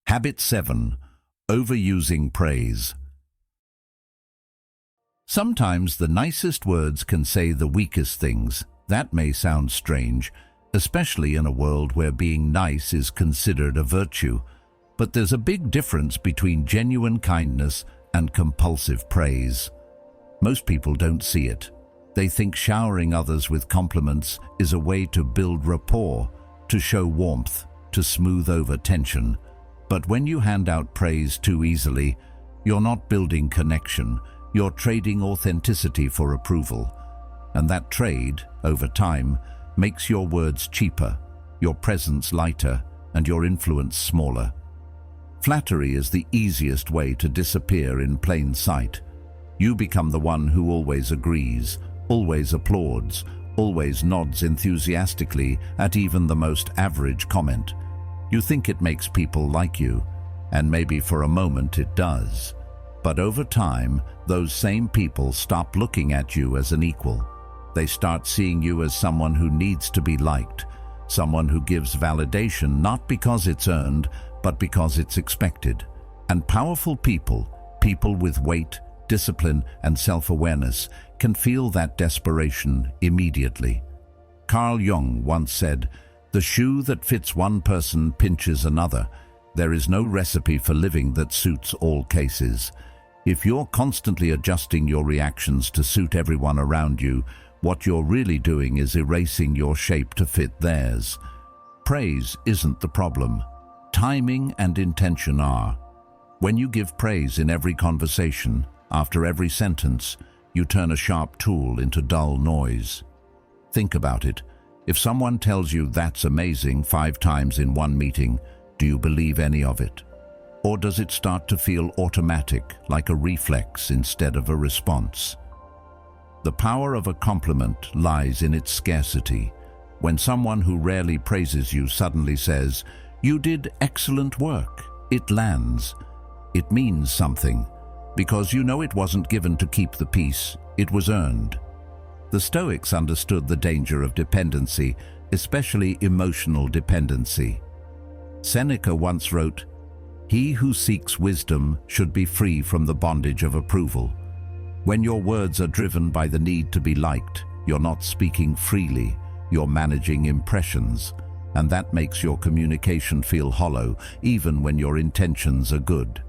Habit 7. Overusing praise. Sometimes the nicest words can say the weakest things. That may sound strange, especially in a world where being nice is considered a virtue. But there's a big difference between genuine kindness and compulsive praise. Most people don't see it. They think showering others with compliments is a way to build rapport, to show warmth, to smooth over tension. But when you hand out praise too easily, you're not building connection, you're trading authenticity for approval. And that trade, over time, makes your words cheaper, your presence lighter, and your influence smaller. Flattery is the easiest way to disappear in plain sight. You become the one who always agrees, always applauds, always nods enthusiastically at even the most average comment. You think it makes people like you, and maybe for a moment it does. But over time, those same people stop looking at you as an equal. They start seeing you as someone who needs to be liked, someone who gives validation not because it's earned, but because it's expected. And powerful people, people with weight, discipline, and self-awareness, can feel that desperation immediately. Carl Jung once said, "The shoe that fits one person pinches another. There is no recipe for living that suits all cases." If you're constantly adjusting your reactions to suit everyone around you, what you're really doing is erasing your shape to fit theirs. Praise isn't the problem. Timing and intention are. When you give praise in every conversation, after every sentence, you turn a sharp tool into dull noise. Think about it. If someone tells you that's amazing 5 times in one meeting, do you believe any of it? Or does it start to feel automatic, like a reflex instead of a response? The power of a compliment lies in its scarcity. When someone who rarely praises you suddenly says, "You did excellent work," it lands. It means something, because you know it wasn't given to keep the peace, it was earned. The Stoics understood the danger of dependency, especially emotional dependency. Seneca once wrote, "He who seeks wisdom should be free from the bondage of approval." When your words are driven by the need to be liked, you're not speaking freely, you're managing impressions, and that makes your communication feel hollow, even when your intentions are good.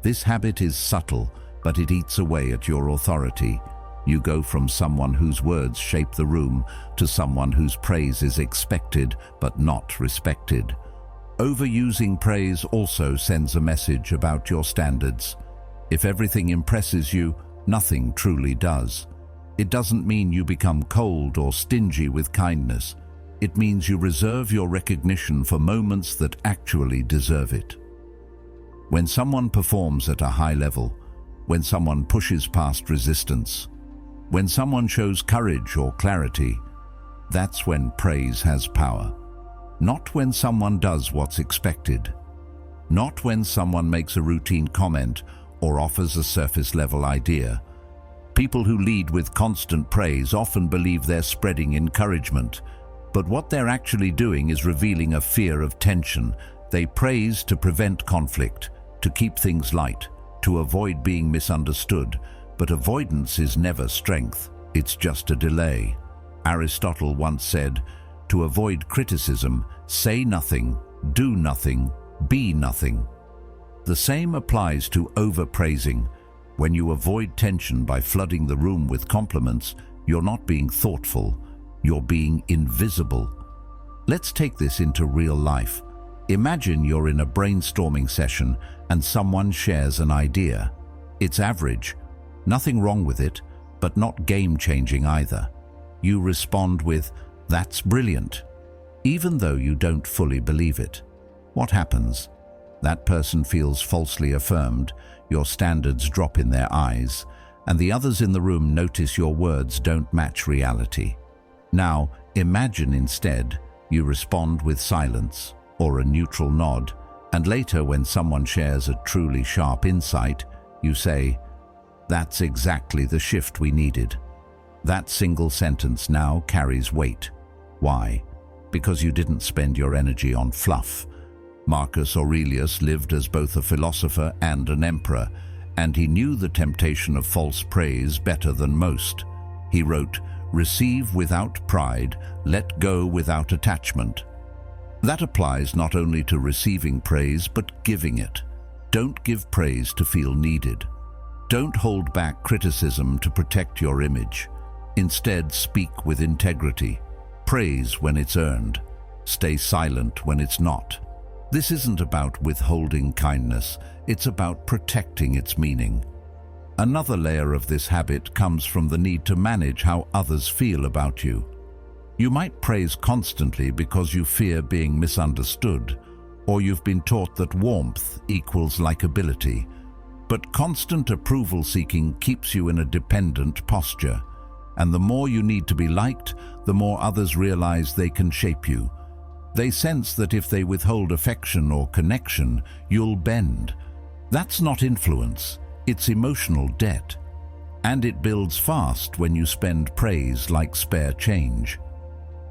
This habit is subtle, but it eats away at your authority. You go from someone whose words shape the room to someone whose praise is expected but not respected. Overusing praise also sends a message about your standards. If everything impresses you, nothing truly does. It doesn't mean you become cold or stingy with kindness. It means you reserve your recognition for moments that actually deserve it. When someone performs at a high level, when someone pushes past resistance, when someone shows courage or clarity, that's when praise has power. Not when someone does what's expected. Not when someone makes a routine comment or offers a surface-level idea. People who lead with constant praise often believe they're spreading encouragement, but what they're actually doing is revealing a fear of tension. They praise to prevent conflict, to keep things light, to avoid being misunderstood, but avoidance is never strength, it's just a delay. Aristotle once said, "To avoid criticism, say nothing, do nothing, be nothing." The same applies to overpraising. When you avoid tension by flooding the room with compliments, you're not being thoughtful, you're being invisible. Let's take this into real life. Imagine you're in a brainstorming session and someone shares an idea. It's average, nothing wrong with it, but not game-changing either. You respond with, "That's brilliant," even though you don't fully believe it. What happens? That person feels falsely affirmed, your standards drop in their eyes, and the others in the room notice your words don't match reality. Now, imagine instead you respond with silence or a neutral nod, and later when someone shares a truly sharp insight, you say, "That's exactly the shift we needed." That single sentence now carries weight. Why? Because you didn't spend your energy on fluff. Marcus Aurelius lived as both a philosopher and an emperor, and he knew the temptation of false praise better than most. He wrote, "Receive without pride, let go without attachment." That applies not only to receiving praise, but giving it. Don't give praise to feel needed. Don't hold back criticism to protect your image. Instead, speak with integrity. Praise when it's earned. Stay silent when it's not. This isn't about withholding kindness, it's about protecting its meaning. Another layer of this habit comes from the need to manage how others feel about you. You might praise constantly because you fear being misunderstood, or you've been taught that warmth equals likability. But constant approval seeking keeps you in a dependent posture. And the more you need to be liked, the more others realize they can shape you. They sense that if they withhold affection or connection, you'll bend. That's not influence, it's emotional debt. And it builds fast when you spend praise like spare change.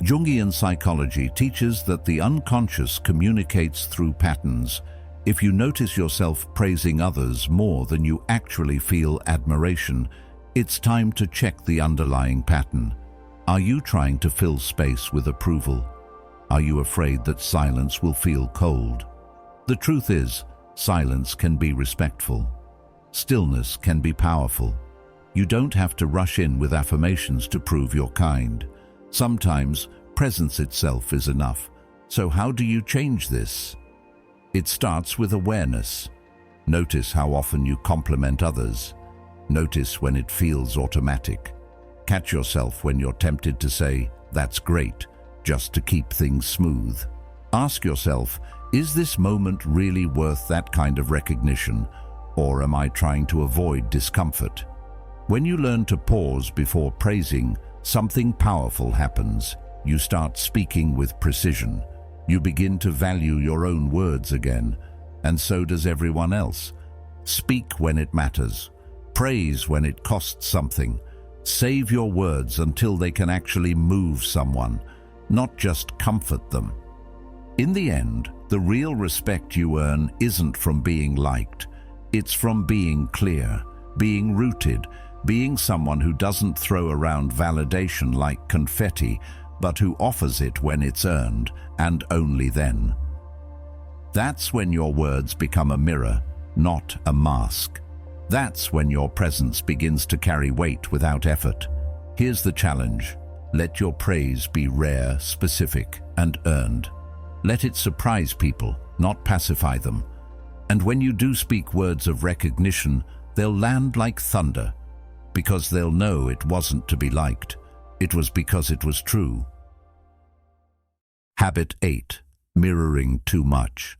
Jungian psychology teaches that the unconscious communicates through patterns. If you notice yourself praising others more than you actually feel admiration, it's time to check the underlying pattern. Are you trying to fill space with approval? Are you afraid that silence will feel cold? The truth is, silence can be respectful. Stillness can be powerful. You don't have to rush in with affirmations to prove you're kind. Sometimes, presence itself is enough. So how do you change this? It starts with awareness. Notice how often you compliment others. Notice when it feels automatic. Catch yourself when you're tempted to say, "That's great," just to keep things smooth. Ask yourself, is this moment really worth that kind of recognition, or am I trying to avoid discomfort? When you learn to pause before praising, something powerful happens. You start speaking with precision. You begin to value your own words again, and so does everyone else. Speak when it matters. Praise when it costs something. Save your words until they can actually move someone, not just comfort them. In the end, the real respect you earn isn't from being liked. It's from being clear, being rooted, being someone who doesn't throw around validation like confetti, but who offers it when it's earned, and only then. That's when your words become a mirror, not a mask. That's when your presence begins to carry weight without effort. Here's the challenge. Let your praise be rare, specific, and earned. Let it surprise people, not pacify them. And when you do speak words of recognition, they'll land like thunder, because they'll know it wasn't to be liked. It was because it was true. Habit 8. Mirroring too much.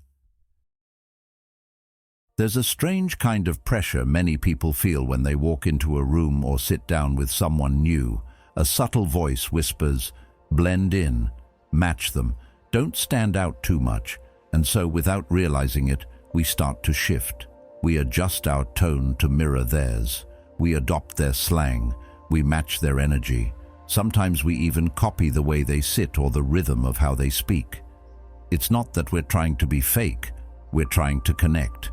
There's a strange kind of pressure many people feel when they walk into a room or sit down with someone new. A subtle voice whispers, blend in, match them, don't stand out too much. And so without realizing it, we start to shift. We adjust our tone to mirror theirs. We adopt their slang. We match their energy. Sometimes we even copy the way they sit or the rhythm of how they speak. It's not that we're trying to be fake, we're trying to connect.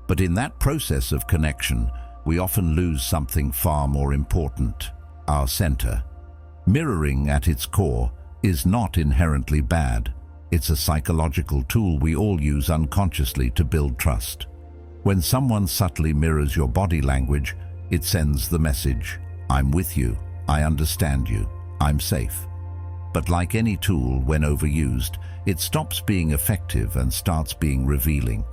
But in that process of connection, we often lose something far more important, our center. Mirroring at its core is not inherently bad. It's a psychological tool we all use unconsciously to build trust. When someone subtly mirrors your body language, it sends the message, I'm with you, I understand you, I'm safe. But like any tool, when overused, it stops being effective and starts being revealing.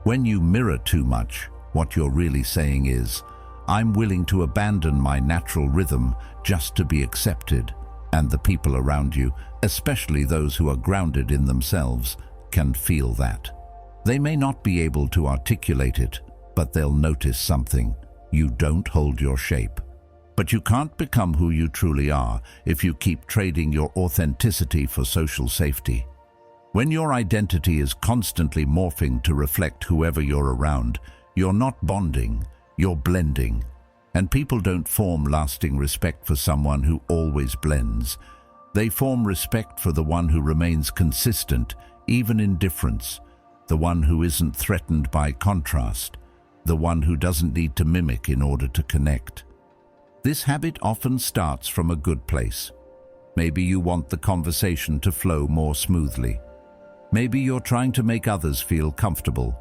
When you mirror too much, what you're really saying is, I'm willing to abandon my natural rhythm just to be accepted. And the people around you, especially those who are grounded in themselves, can feel that. They may not be able to articulate it, but they'll notice something. You don't hold your shape. But you can't become who you truly are if you keep trading your authenticity for social safety. When your identity is constantly morphing to reflect whoever you're around, you're not bonding, you're blending. And people don't form lasting respect for someone who always blends. They form respect for the one who remains consistent, even in difference, the one who isn't threatened by contrast, the one who doesn't need to mimic in order to connect. This habit often starts from a good place. Maybe you want the conversation to flow more smoothly. Maybe you're trying to make others feel comfortable.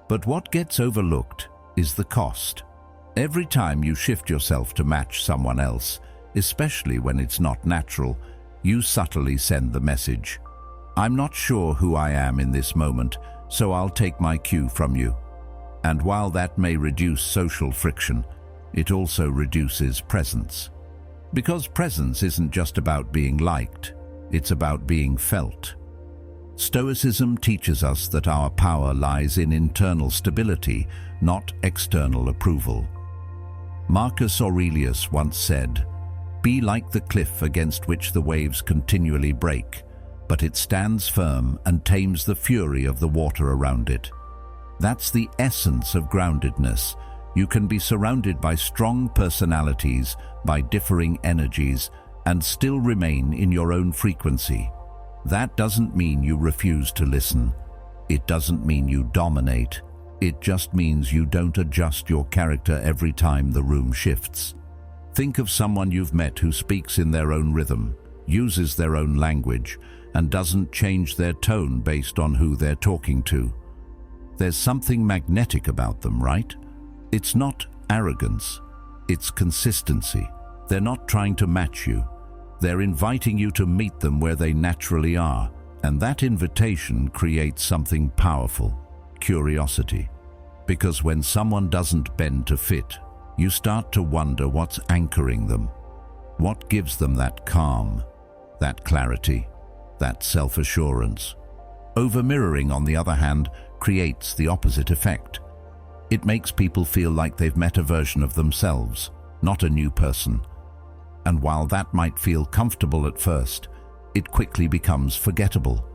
But what gets overlooked is the cost. Every time you shift yourself to match someone else, especially when it's not natural, you subtly send the message, "I'm not sure who I am in this moment, so I'll take my cue from you." And while that may reduce social friction, it also reduces presence. Because presence isn't just about being liked, it's about being felt. Stoicism teaches us that our power lies in internal stability, not external approval. Marcus Aurelius once said, "Be like the cliff against which the waves continually break, but it stands firm and tames the fury of the water around it." That's the essence of groundedness. You can be surrounded by strong personalities, by differing energies, and still remain in your own frequency. That doesn't mean you refuse to listen. It doesn't mean you dominate. It just means you don't adjust your character every time the room shifts. Think of someone you've met who speaks in their own rhythm, uses their own language, and doesn't change their tone based on who they're talking to. There's something magnetic about them, right? It's not arrogance, it's consistency. They're not trying to match you. They're inviting you to meet them where they naturally are, and that invitation creates something powerful, curiosity. Because when someone doesn't bend to fit, you start to wonder what's anchoring them. What gives them that calm, that clarity, that self-assurance? Over-mirroring, on the other hand, creates the opposite effect. It makes people feel like they've met a version of themselves, not a new person. And while that might feel comfortable at first, it quickly becomes forgettable.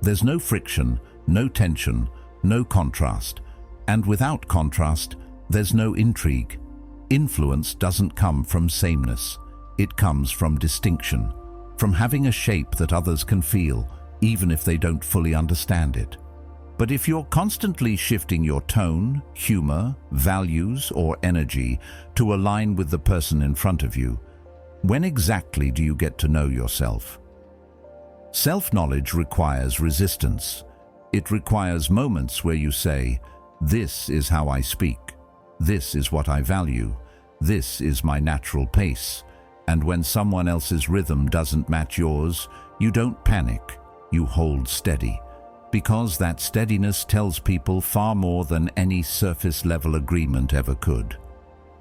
There's no friction, no tension, no contrast. And without contrast, there's no intrigue. Influence doesn't come from sameness. It comes from distinction, from having a shape that others can feel, even if they don't fully understand it. But if you're constantly shifting your tone, humor, values, or energy to align with the person in front of you, when exactly do you get to know yourself? Self-knowledge requires resistance. It requires moments where you say, "This is how I speak. This is what I value. This is my natural pace." And when someone else's rhythm doesn't match yours, you don't panic, you hold steady. Because that steadiness tells people far more than any surface-level agreement ever could.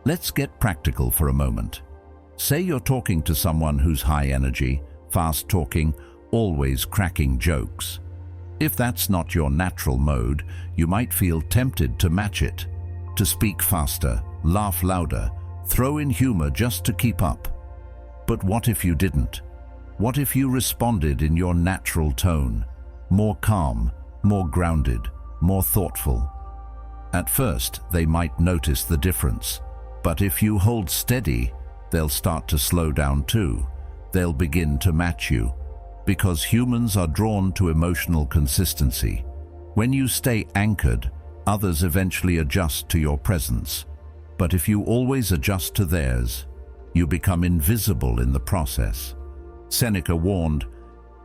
Let's get practical for a moment. Say you're talking to someone who's high energy, fast-talking, always cracking jokes. If that's not your natural mode, you might feel tempted to match it, to speak faster, laugh louder, throw in humor just to keep up. But what if you didn't? What if you responded in your natural tone? More calm, more grounded, more thoughtful. At first, they might notice the difference. But if you hold steady, they'll start to slow down too. They'll begin to match you. Because humans are drawn to emotional consistency. When you stay anchored, others eventually adjust to your presence. But if you always adjust to theirs, you become invisible in the process. Seneca warned,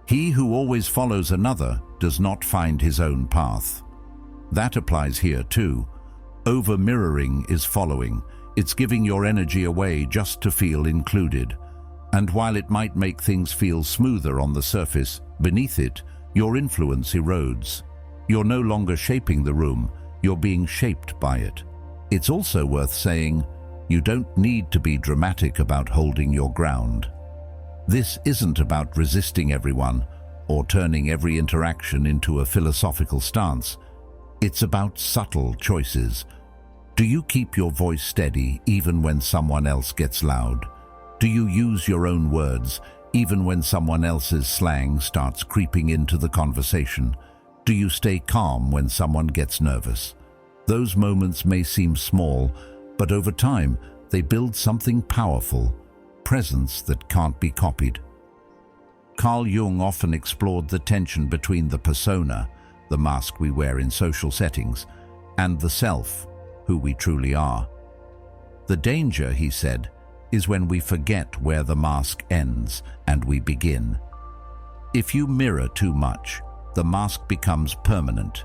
"He who always follows another does not find his own path." That applies here too. Over-mirroring is following. It's giving your energy away just to feel included. And while it might make things feel smoother on the surface, beneath it, your influence erodes. You're no longer shaping the room, you're being shaped by it. It's also worth saying, you don't need to be dramatic about holding your ground. This isn't about resisting everyone or turning every interaction into a philosophical stance. It's about subtle choices. Do you keep your voice steady even when someone else gets loud? Do you use your own words even when someone else's slang starts creeping into the conversation? Do you stay calm when someone gets nervous? Those moments may seem small, but over time they build something powerful, presence that can't be copied. Carl Jung often explored the tension between the persona, the mask we wear in social settings, and the self, who we truly are. The danger, he said, is when we forget where the mask ends and we begin. If you mirror too much, the mask becomes permanent.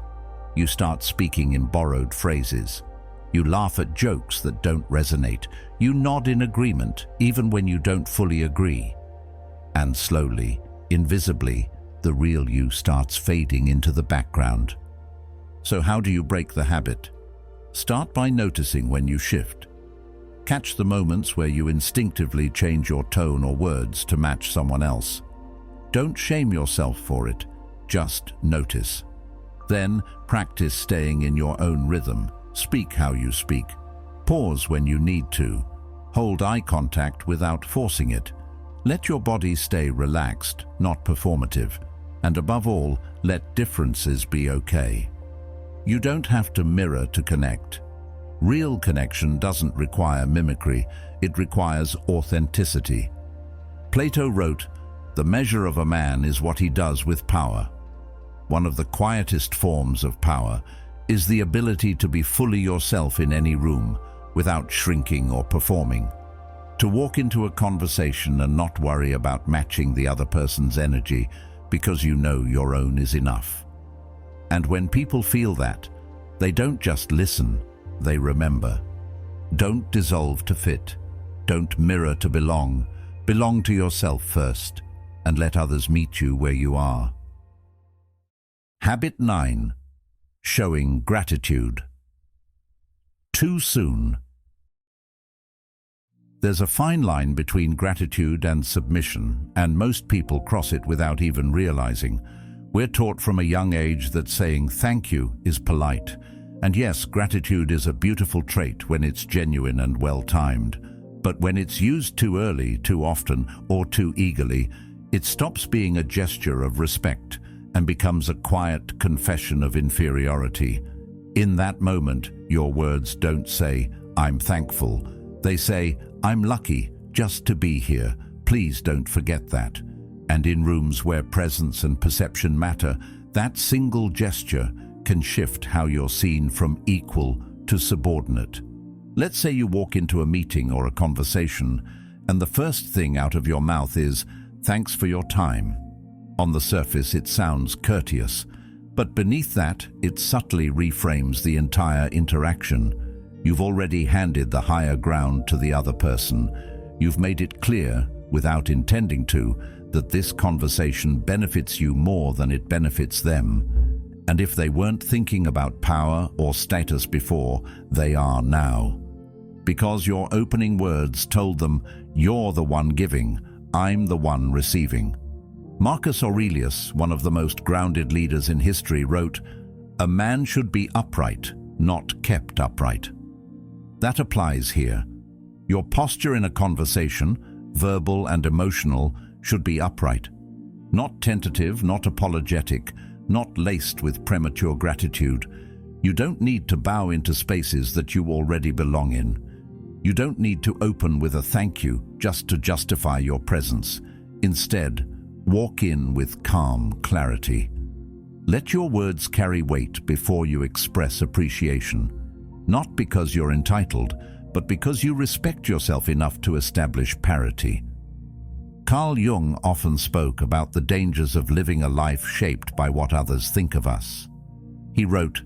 You start speaking in borrowed phrases. You laugh at jokes that don't resonate. You nod in agreement, even when you don't fully agree. And slowly, invisibly, the real you starts fading into the background. So how do you break the habit? Start by noticing when you shift. Catch the moments where you instinctively change your tone or words to match someone else. Don't shame yourself for it, just notice. Then practice staying in your own rhythm. Speak how you speak. Pause when you need to. Hold eye contact without forcing it. Let your body stay relaxed, not performative. And above all, let differences be okay. You don't have to mirror to connect. Real connection doesn't require mimicry, it requires authenticity. Plato wrote, "The measure of a man is what he does with power." One of the quietest forms of power is the ability to be fully yourself in any room, without shrinking or performing. To walk into a conversation and not worry about matching the other person's energy because you know your own is enough. And when people feel that, they don't just listen, they remember. Don't dissolve to fit. Don't mirror to belong. Belong to yourself first, and let others meet you where you are. Habit 9. Showing gratitude. Too soon. There's a fine line between gratitude and submission, and most people cross it without even realizing. We're taught from a young age that saying thank you is polite. And yes, gratitude is a beautiful trait when it's genuine and well-timed. But when it's used too early, too often, or too eagerly, it stops being a gesture of respect and becomes a quiet confession of inferiority. In that moment, your words don't say, "I'm thankful." They say, "I'm lucky just to be here. Please don't forget that." And in rooms where presence and perception matter, that single gesture can shift how you're seen from equal to subordinate. Let's say you walk into a meeting or a conversation, and the first thing out of your mouth is, "Thanks for your time." On the surface, it sounds courteous, but beneath that, it subtly reframes the entire interaction. You've already handed the higher ground to the other person. You've made it clear, without intending to, that this conversation benefits you more than it benefits them. And if they weren't thinking about power or status before, they are now. Because your opening words told them, "You're the one giving, I'm the one receiving." Marcus Aurelius, one of the most grounded leaders in history, wrote, "A man should be upright, not kept upright." That applies here. Your posture in a conversation, verbal and emotional, should be upright. Not tentative, not apologetic, not laced with premature gratitude. You don't need to bow into spaces that you already belong in. You don't need to open with a thank you just to justify your presence. Instead, walk in with calm clarity. Let your words carry weight before you express appreciation. Not because you're entitled, but because you respect yourself enough to establish parity. Carl Jung often spoke about the dangers of living a life shaped by what others think of us. He wrote,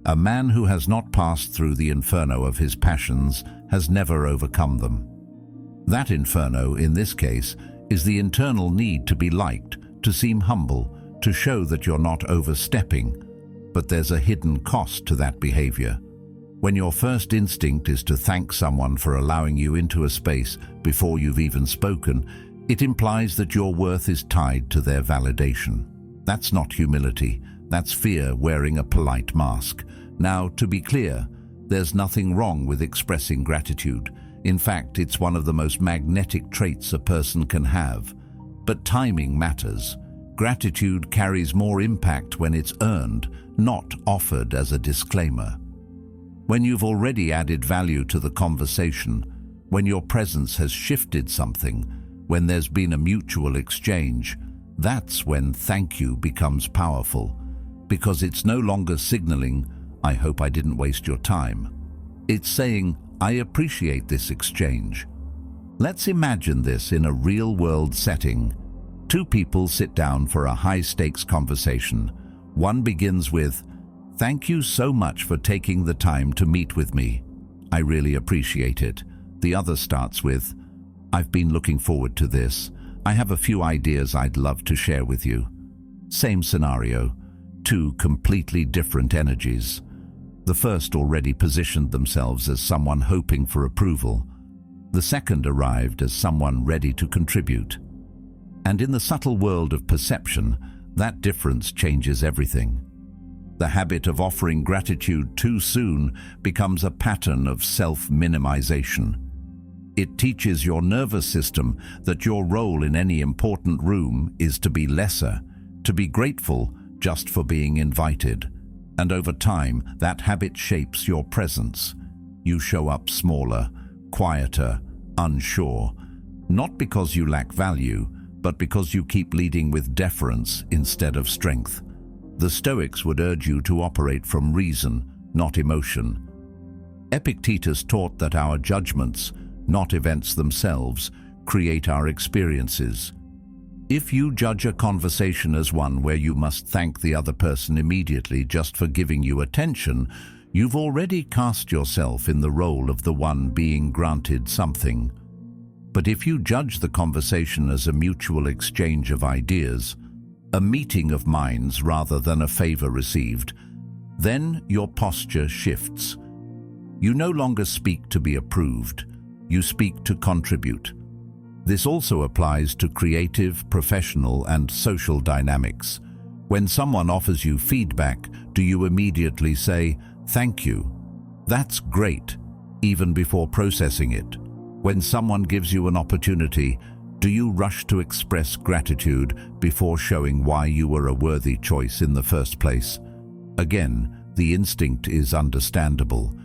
"A man who has not passed through the inferno of his passions has never overcome them." That inferno, in this case, is the internal need to be liked, to seem humble, to show that you're not overstepping. But there's a hidden cost to that behavior. When your first instinct is to thank someone for allowing you into a space before you've even spoken, it implies that your worth is tied to their validation. That's not humility, That's fear wearing a polite mask. Now, to be clear, there's nothing wrong with expressing gratitude. In fact, it's one of the most magnetic traits a person can have. But timing matters. Gratitude carries more impact when it's earned, not offered as a disclaimer. When you've already added value to the conversation, when your presence has shifted something, when there's been a mutual exchange, that's when thank you becomes powerful, because it's no longer signaling, "I hope I didn't waste your time." It's saying, "I appreciate this exchange." Let's imagine this in a real-world setting. Two people sit down for a high-stakes conversation. One begins with, "Thank you so much for taking the time to meet with me. I really appreciate it." The other starts with, "I've been looking forward to this. I have a few ideas I'd love to share with you." Same scenario, two completely different energies. The first already positioned themselves as someone hoping for approval. The second arrived as someone ready to contribute. And in the subtle world of perception, that difference changes everything. The habit of offering gratitude too soon becomes a pattern of self-minimization. It teaches your nervous system that your role in any important room is to be lesser, to be grateful just for being invited. And over time, that habit shapes your presence. You show up smaller, quieter, unsure, not because you lack value, but because you keep leading with deference instead of strength. The Stoics would urge you to operate from reason, not emotion. Epictetus taught that our judgments, not events themselves, create our experiences. If you judge a conversation as one where you must thank the other person immediately just for giving you attention, you've already cast yourself in the role of the one being granted something. But if you judge the conversation as a mutual exchange of ideas, a meeting of minds rather than a favor received, then your posture shifts. You no longer speak to be approved, you speak to contribute. This also applies to creative, professional, and social dynamics. When someone offers you feedback, do you immediately say, "Thank you. That's great," even before processing it? When someone gives you an opportunity, do you rush to express gratitude before showing why you were a worthy choice in the first place? Again, the instinct is understandable.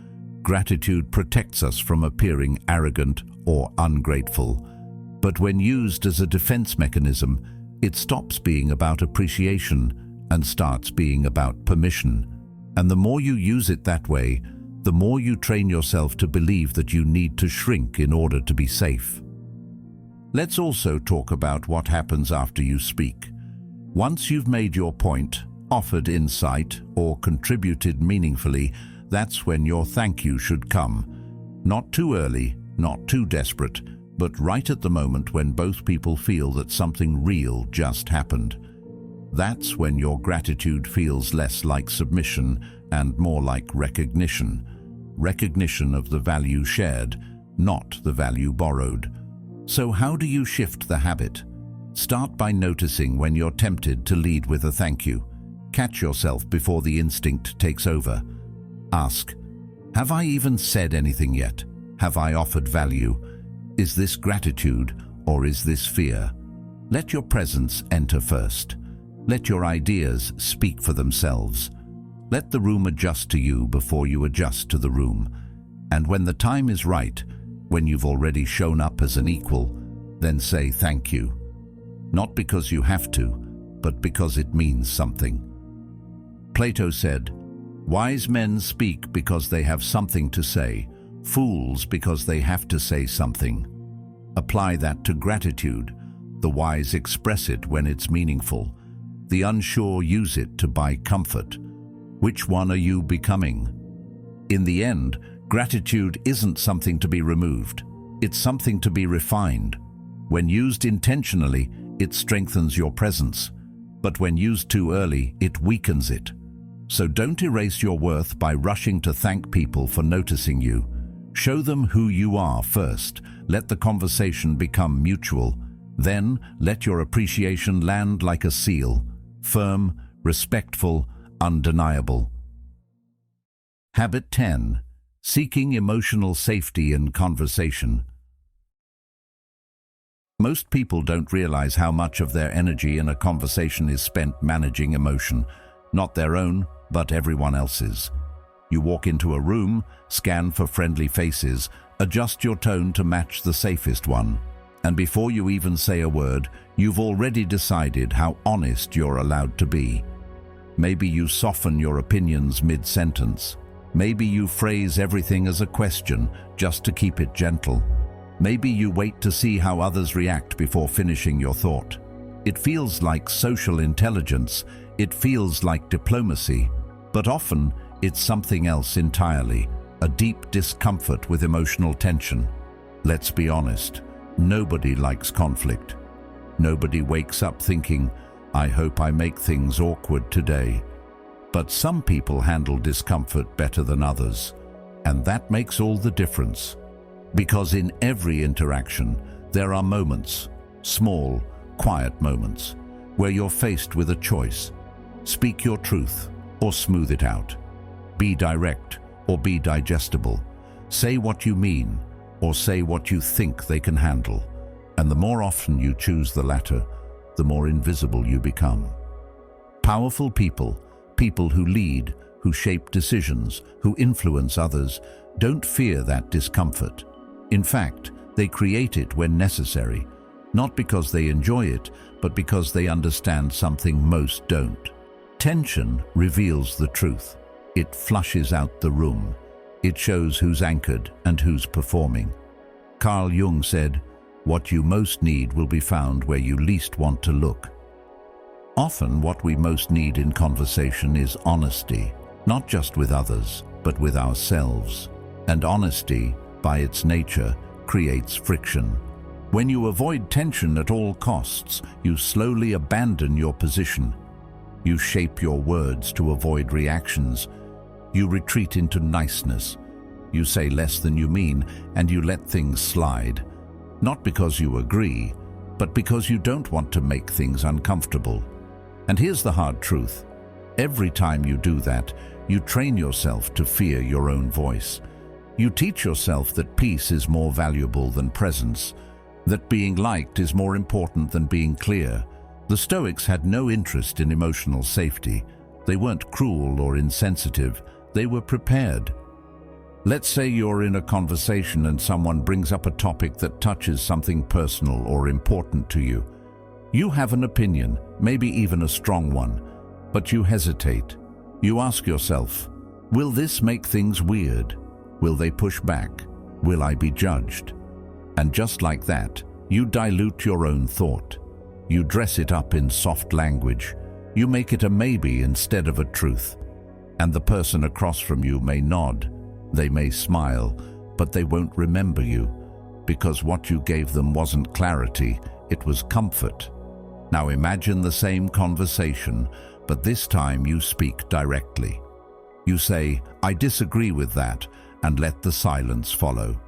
Gratitude protects us from appearing arrogant or ungrateful. But when used as a defense mechanism, it stops being about appreciation and starts being about permission. And the more you use it that way, the more you train yourself to believe that you need to shrink in order to be safe. Let's also talk about what happens after you speak. Once you've made your point, offered insight, or contributed meaningfully, that's when your thank you should come. Not too early, not too desperate, but right at the moment when both people feel that something real just happened. That's when your gratitude feels less like submission and more like recognition. Recognition of the value shared, not the value borrowed. So how do you shift the habit? Start by noticing when you're tempted to lead with a thank you. Catch yourself before the instinct takes over. Ask, have I even said anything yet? Have I offered value? Is this gratitude or is this fear? Let your presence enter first. Let your ideas speak for themselves. Let the room adjust to you before you adjust to the room. And when the time is right, when you've already shown up as an equal, then say thank you. Not because you have to, but because it means something. Plato said, "Wise men speak because they have something to say, fools because they have to say something." Apply that to gratitude. The wise express it when it's meaningful. The unsure use it to buy comfort. Which one are you becoming? In the end, gratitude isn't something to be removed. It's something to be refined. When used intentionally, it strengthens your presence. But when used too early, it weakens it. So don't erase your worth by rushing to thank people for noticing you. Show them who you are first. Let the conversation become mutual. Then let your appreciation land like a seal, firm, respectful, undeniable. Habit 10. Seeking emotional safety in conversation. Most people don't realize how much of their energy in a conversation is spent managing emotion, not their own, but everyone else's. You walk into a room, scan for friendly faces, adjust your tone to match the safest one, and before you even say a word, you've already decided how honest you're allowed to be. Maybe you soften your opinions mid-sentence. Maybe you phrase everything as a question, just to keep it gentle. Maybe you wait to see how others react before finishing your thought. It feels like social intelligence. It feels like diplomacy. But often, it's something else entirely, a deep discomfort with emotional tension. Let's be honest, nobody likes conflict. Nobody wakes up thinking, I hope I make things awkward today. But some people handle discomfort better than others, and that makes all the difference. Because in every interaction, there are moments, small, quiet moments, where you're faced with a choice. Speak your truth or smooth it out. Be direct or be digestible. Say what you mean or say what you think they can handle. And the more often you choose the latter, the more invisible you become. Powerful people, people who lead, who shape decisions, who influence others, don't fear that discomfort. In fact, they create it when necessary, not because they enjoy it, but because they understand something most don't. Tension reveals the truth. It flushes out the room. It shows who's anchored and who's performing. Carl Jung said, "What you most need will be found where you least want to look." Often what we most need in conversation is honesty, not just with others, but with ourselves. And honesty, by its nature, creates friction. When you avoid tension at all costs, you slowly abandon your position. You shape your words to avoid reactions. You retreat into niceness. You say less than you mean, and you let things slide. Not because you agree, but because you don't want to make things uncomfortable. And here's the hard truth. Every time you do that, you train yourself to fear your own voice. You teach yourself that peace is more valuable than presence, that being liked is more important than being clear. The Stoics had no interest in emotional safety. They weren't cruel or insensitive. They were prepared. Let's say you're in a conversation and someone brings up a topic that touches something personal or important to you. You have an opinion, maybe even a strong one, but you hesitate. You ask yourself, will this make things weird? Will they push back? Will I be judged? And just like that, you dilute your own thought. You dress it up in soft language. You make it a maybe instead of a truth. And the person across from you may nod, they may smile, but they won't remember you, because what you gave them wasn't clarity, it was comfort. Now imagine the same conversation, but this time you speak directly. You say, I disagree with that, and let the silence follow.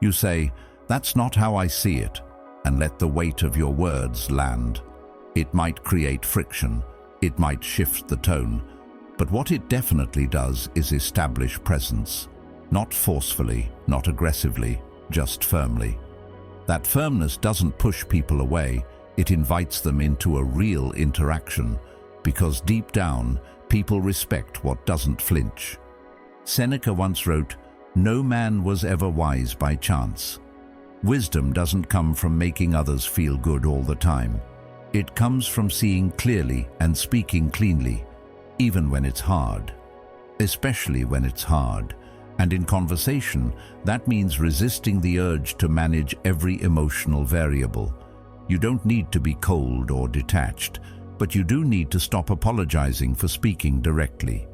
You say, that's not how I see it, and let the weight of your words land. It might create friction, it might shift the tone, but what it definitely does is establish presence. Not forcefully, not aggressively, just firmly. That firmness doesn't push people away, it invites them into a real interaction, because deep down, people respect what doesn't flinch. Seneca once wrote, "No man was ever wise by chance." Wisdom doesn't come from making others feel good all the time. It comes from seeing clearly and speaking cleanly, even when it's hard. Especially when it's hard. And in conversation, that means resisting the urge to manage every emotional variable. You don't need to be cold or detached, but you do need to stop apologizing for speaking directly.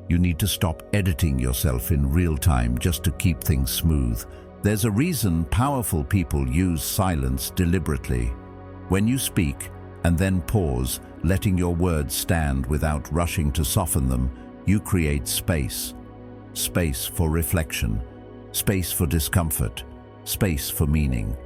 You need to stop editing yourself in real time just to keep things smooth. There's a reason powerful people use silence deliberately. When you speak and then pause, letting your words stand without rushing to soften them, you create space. Space for reflection, space for discomfort, space for meaning.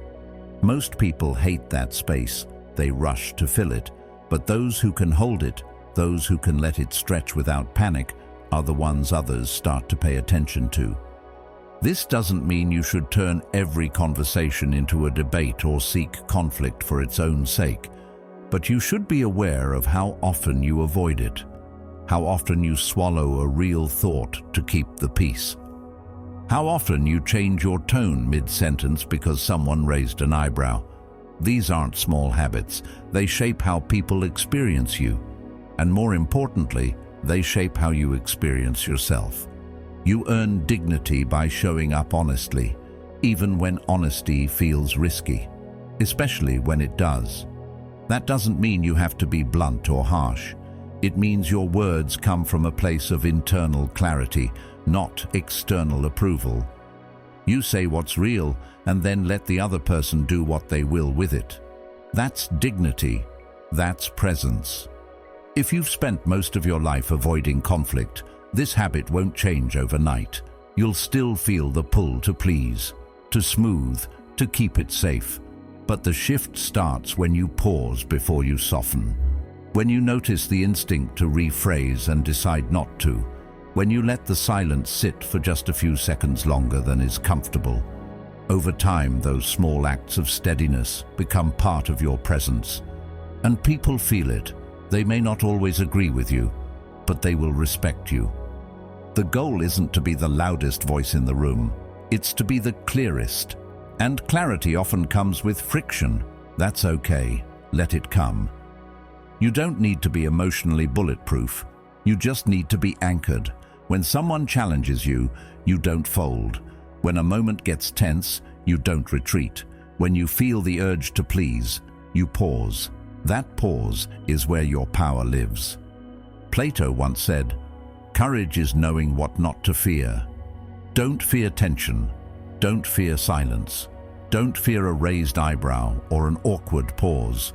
Most people hate that space. They rush to fill it, but those who can hold it those who can let it stretch without panic, are the ones others start to pay attention to. This doesn't mean you should turn every conversation into a debate or seek conflict for its own sake, but you should be aware of how often you avoid it, how often you swallow a real thought to keep the peace, how often you change your tone mid-sentence because someone raised an eyebrow. These aren't small habits. They shape how people experience you, and more importantly, they shape how you experience yourself. You earn dignity by showing up honestly, even when honesty feels risky, especially when it does. That doesn't mean you have to be blunt or harsh. It means your words come from a place of internal clarity, not external approval. You say what's real and then let the other person do what they will with it. That's dignity. That's presence. If you've spent most of your life avoiding conflict, this habit won't change overnight. You'll still feel the pull to please, to smooth, to keep it safe. But the shift starts when you pause before you soften. When you notice the instinct to rephrase and decide not to. When you let the silence sit for just a few seconds longer than is comfortable. Over time, those small acts of steadiness become part of your presence. And people feel it. They may not always agree with you, but they will respect you. The goal isn't to be the loudest voice in the room. It's to be the clearest. And clarity often comes with friction. That's okay. Let it come. You don't need to be emotionally bulletproof. You just need to be anchored. When someone challenges you, you don't fold. When a moment gets tense, you don't retreat. When you feel the urge to please, you pause. That pause is where your power lives. Plato once said, "Courage is knowing what not to fear." Don't fear tension. Don't fear silence. Don't fear a raised eyebrow or an awkward pause.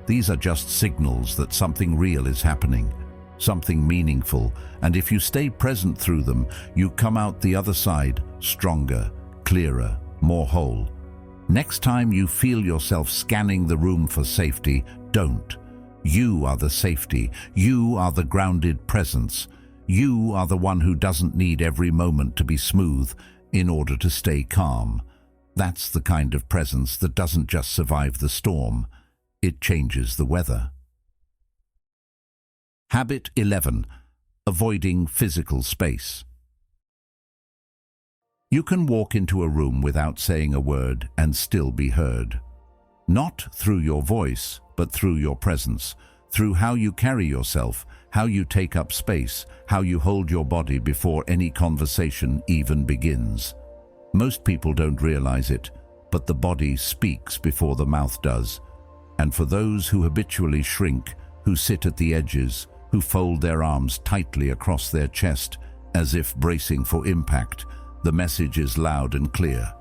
These are just signals that something real is happening, something meaningful, and if you stay present through them, you come out the other side stronger, clearer, more whole. Next time you feel yourself scanning the room for safety, don't. You are the safety. You are the grounded presence. You are the one who doesn't need every moment to be smooth in order to stay calm. That's the kind of presence that doesn't just survive the storm. It changes the weather. Habit 11. Avoiding physical space. You can walk into a room without saying a word and still be heard. Not through your voice, but through your presence, through how you carry yourself, how you take up space, how you hold your body before any conversation even begins. Most people don't realize it, but the body speaks before the mouth does. And for those who habitually shrink, who sit at the edges, who fold their arms tightly across their chest as if bracing for impact, the message is loud and clear.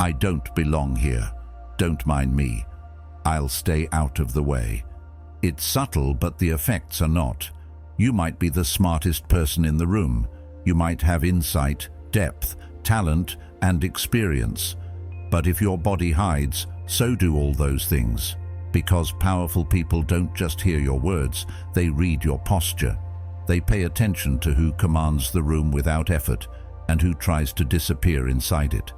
I don't belong here. Don't mind me. I'll stay out of the way. It's subtle, but the effects are not. You might be the smartest person in the room. You might have insight, depth, talent, and experience. But if your body hides, so do all those things. Because powerful people don't just hear your words, they read your posture. They pay attention to who commands the room without effort and who tries to disappear inside it.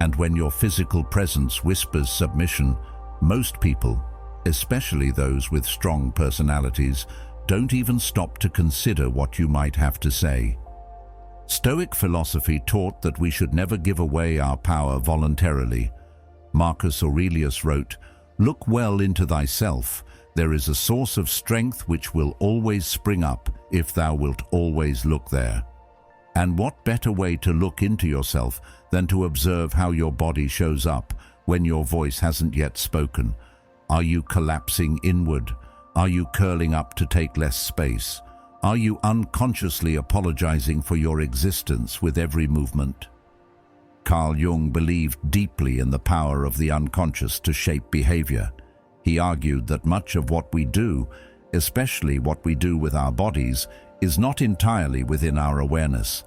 And when your physical presence whispers submission, most people, especially those with strong personalities, don't even stop to consider what you might have to say. Stoic philosophy taught that we should never give away our power voluntarily. Marcus Aurelius wrote, "Look well into thyself. There is a source of strength which will always spring up if thou wilt always look there." And what better way to look into yourself than to observe how your body shows up when your voice hasn't yet spoken? Are you collapsing inward? Are you curling up to take less space? Are you unconsciously apologizing for your existence with every movement? Carl Jung believed deeply in the power of the unconscious to shape behavior. He argued that much of what we do, especially what we do with our bodies, is not entirely within our awareness.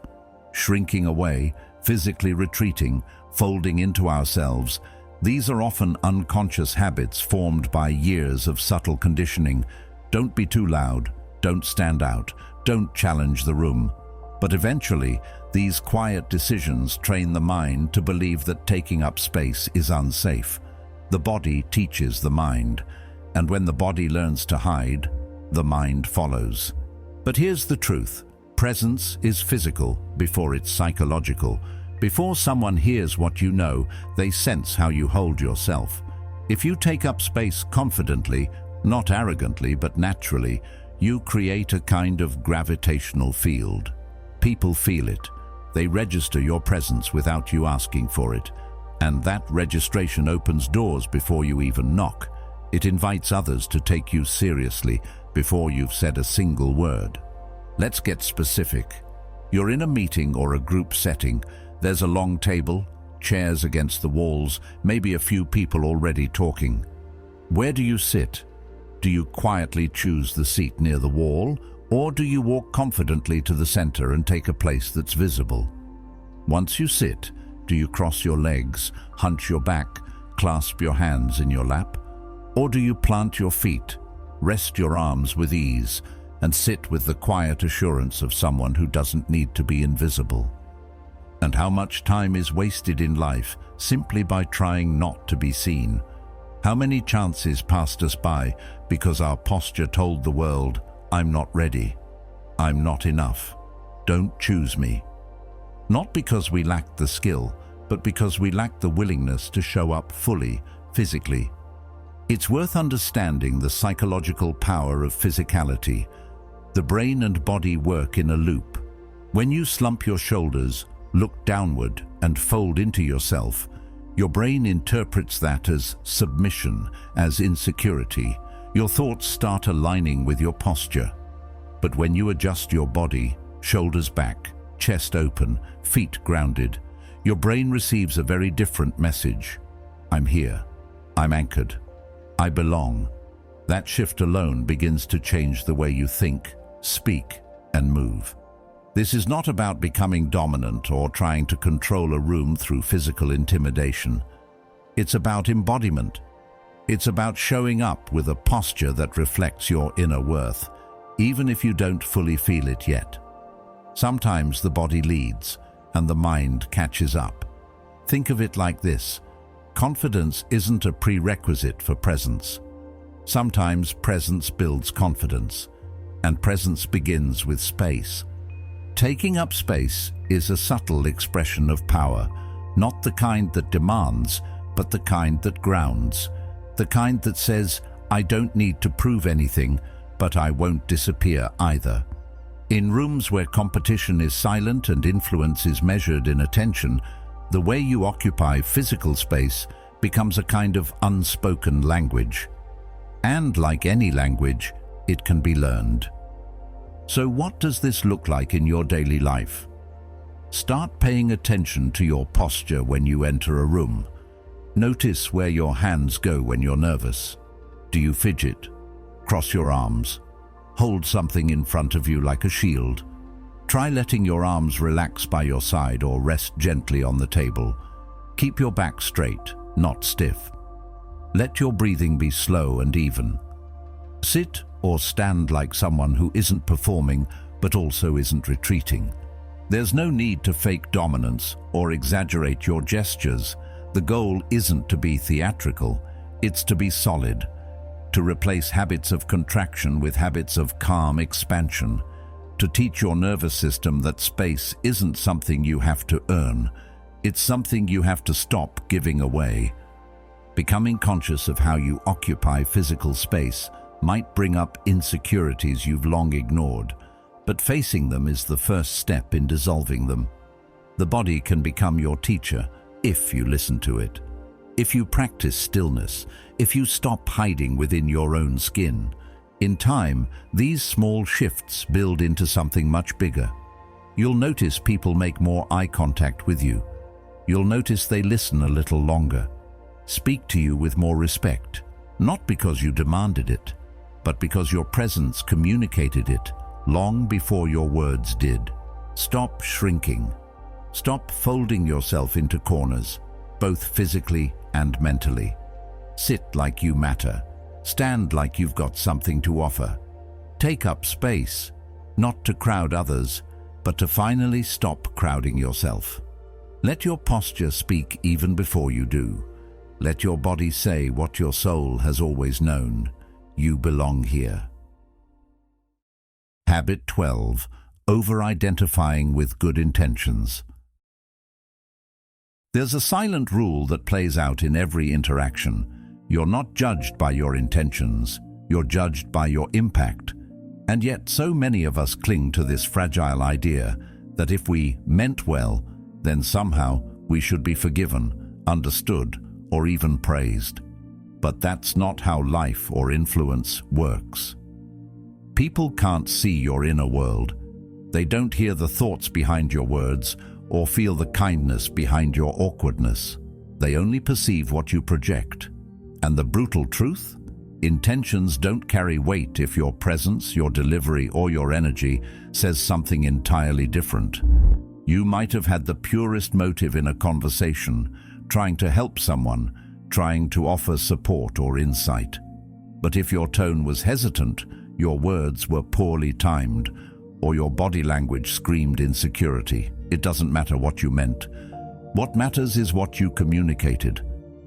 Shrinking away, physically retreating, folding into ourselves, these are often unconscious habits formed by years of subtle conditioning. Don't be too loud. Don't stand out. Don't challenge the room. But eventually, these quiet decisions train the mind to believe that taking up space is unsafe. The body teaches the mind, and when the body learns to hide, the mind follows. But here's the truth. Presence is physical before it's psychological. Before someone hears what you know, they sense how you hold yourself. If you take up space confidently, not arrogantly but naturally, you create a kind of gravitational field. People feel it. They register your presence without you asking for it. And that registration opens doors before you even knock. It invites others to take you seriously before you've said a single word. Let's get specific. You're in a meeting or a group setting. There's a long table, chairs against the walls, maybe a few people already talking. Where do you sit? Do you quietly choose the seat near the wall, or do you walk confidently to the center and take a place that's visible? Once you sit, do you cross your legs, hunch your back, clasp your hands in your lap? Or do you plant your feet, rest your arms with ease, and sit with the quiet assurance of someone who doesn't need to be invisible? And how much time is wasted in life simply by trying not to be seen? How many chances passed us by because our posture told the world, I'm not ready, I'm not enough, don't choose me? Not because we lacked the skill, but because we lacked the willingness to show up fully, physically. It's worth understanding the psychological power of physicality. The brain and body work in a loop. When you slump your shoulders, look downward, and fold into yourself, your brain interprets that as submission, as insecurity. Your thoughts start aligning with your posture. But when you adjust your body, shoulders back, chest open, feet grounded, your brain receives a very different message. I'm here. I'm anchored. I belong. That shift alone begins to change the way you think, speak, and move. This is not about becoming dominant or trying to control a room through physical intimidation. It's about embodiment. It's about showing up with a posture that reflects your inner worth, even if you don't fully feel it yet. Sometimes the body leads, and the mind catches up. Think of it like this. Confidence isn't a prerequisite for presence. Sometimes presence builds confidence, and presence begins with space. Taking up space is a subtle expression of power, not the kind that demands, but the kind that grounds, the kind that says, I don't need to prove anything, but I won't disappear either. In rooms where competition is silent and influence is measured in attention, the way you occupy physical space becomes a kind of unspoken language. And like any language, it can be learned. So what does this look like in your daily life? Start paying attention to your posture when you enter a room. Notice where your hands go when you're nervous. Do you fidget? Cross your arms? Hold something in front of you like a shield? Try letting your arms relax by your side or rest gently on the table. Keep your back straight, not stiff. Let your breathing be slow and even. Sit or stand like someone who isn't performing but also isn't retreating. There's no need to fake dominance or exaggerate your gestures. The goal isn't to be theatrical, it's to be solid, to replace habits of contraction with habits of calm expansion, to teach your nervous system that space isn't something you have to earn, it's something you have to stop giving away. Becoming conscious of how you occupy physical space might bring up insecurities you've long ignored, but facing them is the first step in dissolving them. The body can become your teacher if you listen to it. If you practice stillness, if you stop hiding within your own skin, in time, these small shifts build into something much bigger. You'll notice people make more eye contact with you. You'll notice they listen a little longer, speak to you with more respect, not because you demanded it, but because your presence communicated it long before your words did. Stop shrinking. Stop folding yourself into corners, both physically and mentally. Sit like you matter. Stand like you've got something to offer. Take up space, not to crowd others, but to finally stop crowding yourself. Let your posture speak even before you do. Let your body say what your soul has always known. You belong here. Habit 12. Over-identifying with good intentions. There's a silent rule that plays out in every interaction. You're not judged by your intentions, you're judged by your impact. And yet so many of us cling to this fragile idea that if we meant well, then somehow we should be forgiven, understood, or even praised. But that's not how life or influence works. People can't see your inner world. They don't hear the thoughts behind your words or feel the kindness behind your awkwardness. They only perceive what you project. And the brutal truth? Intentions don't carry weight if your presence, your delivery, or your energy says something entirely different. You might have had the purest motive in a conversation, trying to help someone, trying to offer support or insight. But if your tone was hesitant, your words were poorly timed, or your body language screamed insecurity, it doesn't matter what you meant. What matters is what you communicated.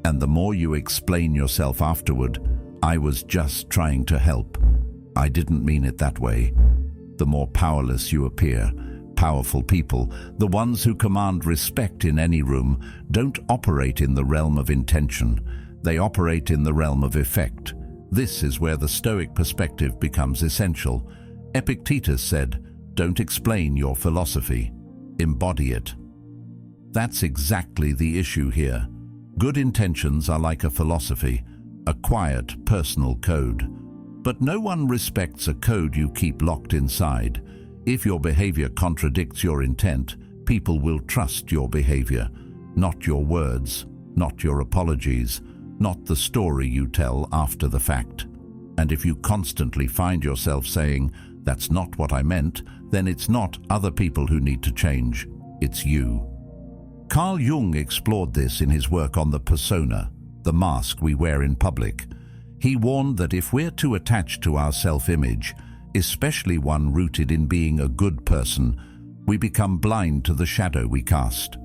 And the more you explain yourself afterward, I was just trying to help, I didn't mean it that way, the more powerless you appear. Powerful people, the ones who command respect in any room, don't operate in the realm of intention. They operate in the realm of effect. This is where the Stoic perspective becomes essential. Epictetus said, "Don't explain your philosophy, embody it." That's exactly the issue here. Good intentions are like a philosophy, a quiet, personal code. But no one respects a code you keep locked inside. If your behavior contradicts your intent, people will trust your behavior, not your words, not your apologies, not the story you tell after the fact. And if you constantly find yourself saying, "That's not what I meant," then it's not other people who need to change, it's you. Carl Jung explored this in his work on the persona, the mask we wear in public. He warned that if we're too attached to our self-image, especially one rooted in being a good person, we become blind to the shadow we cast.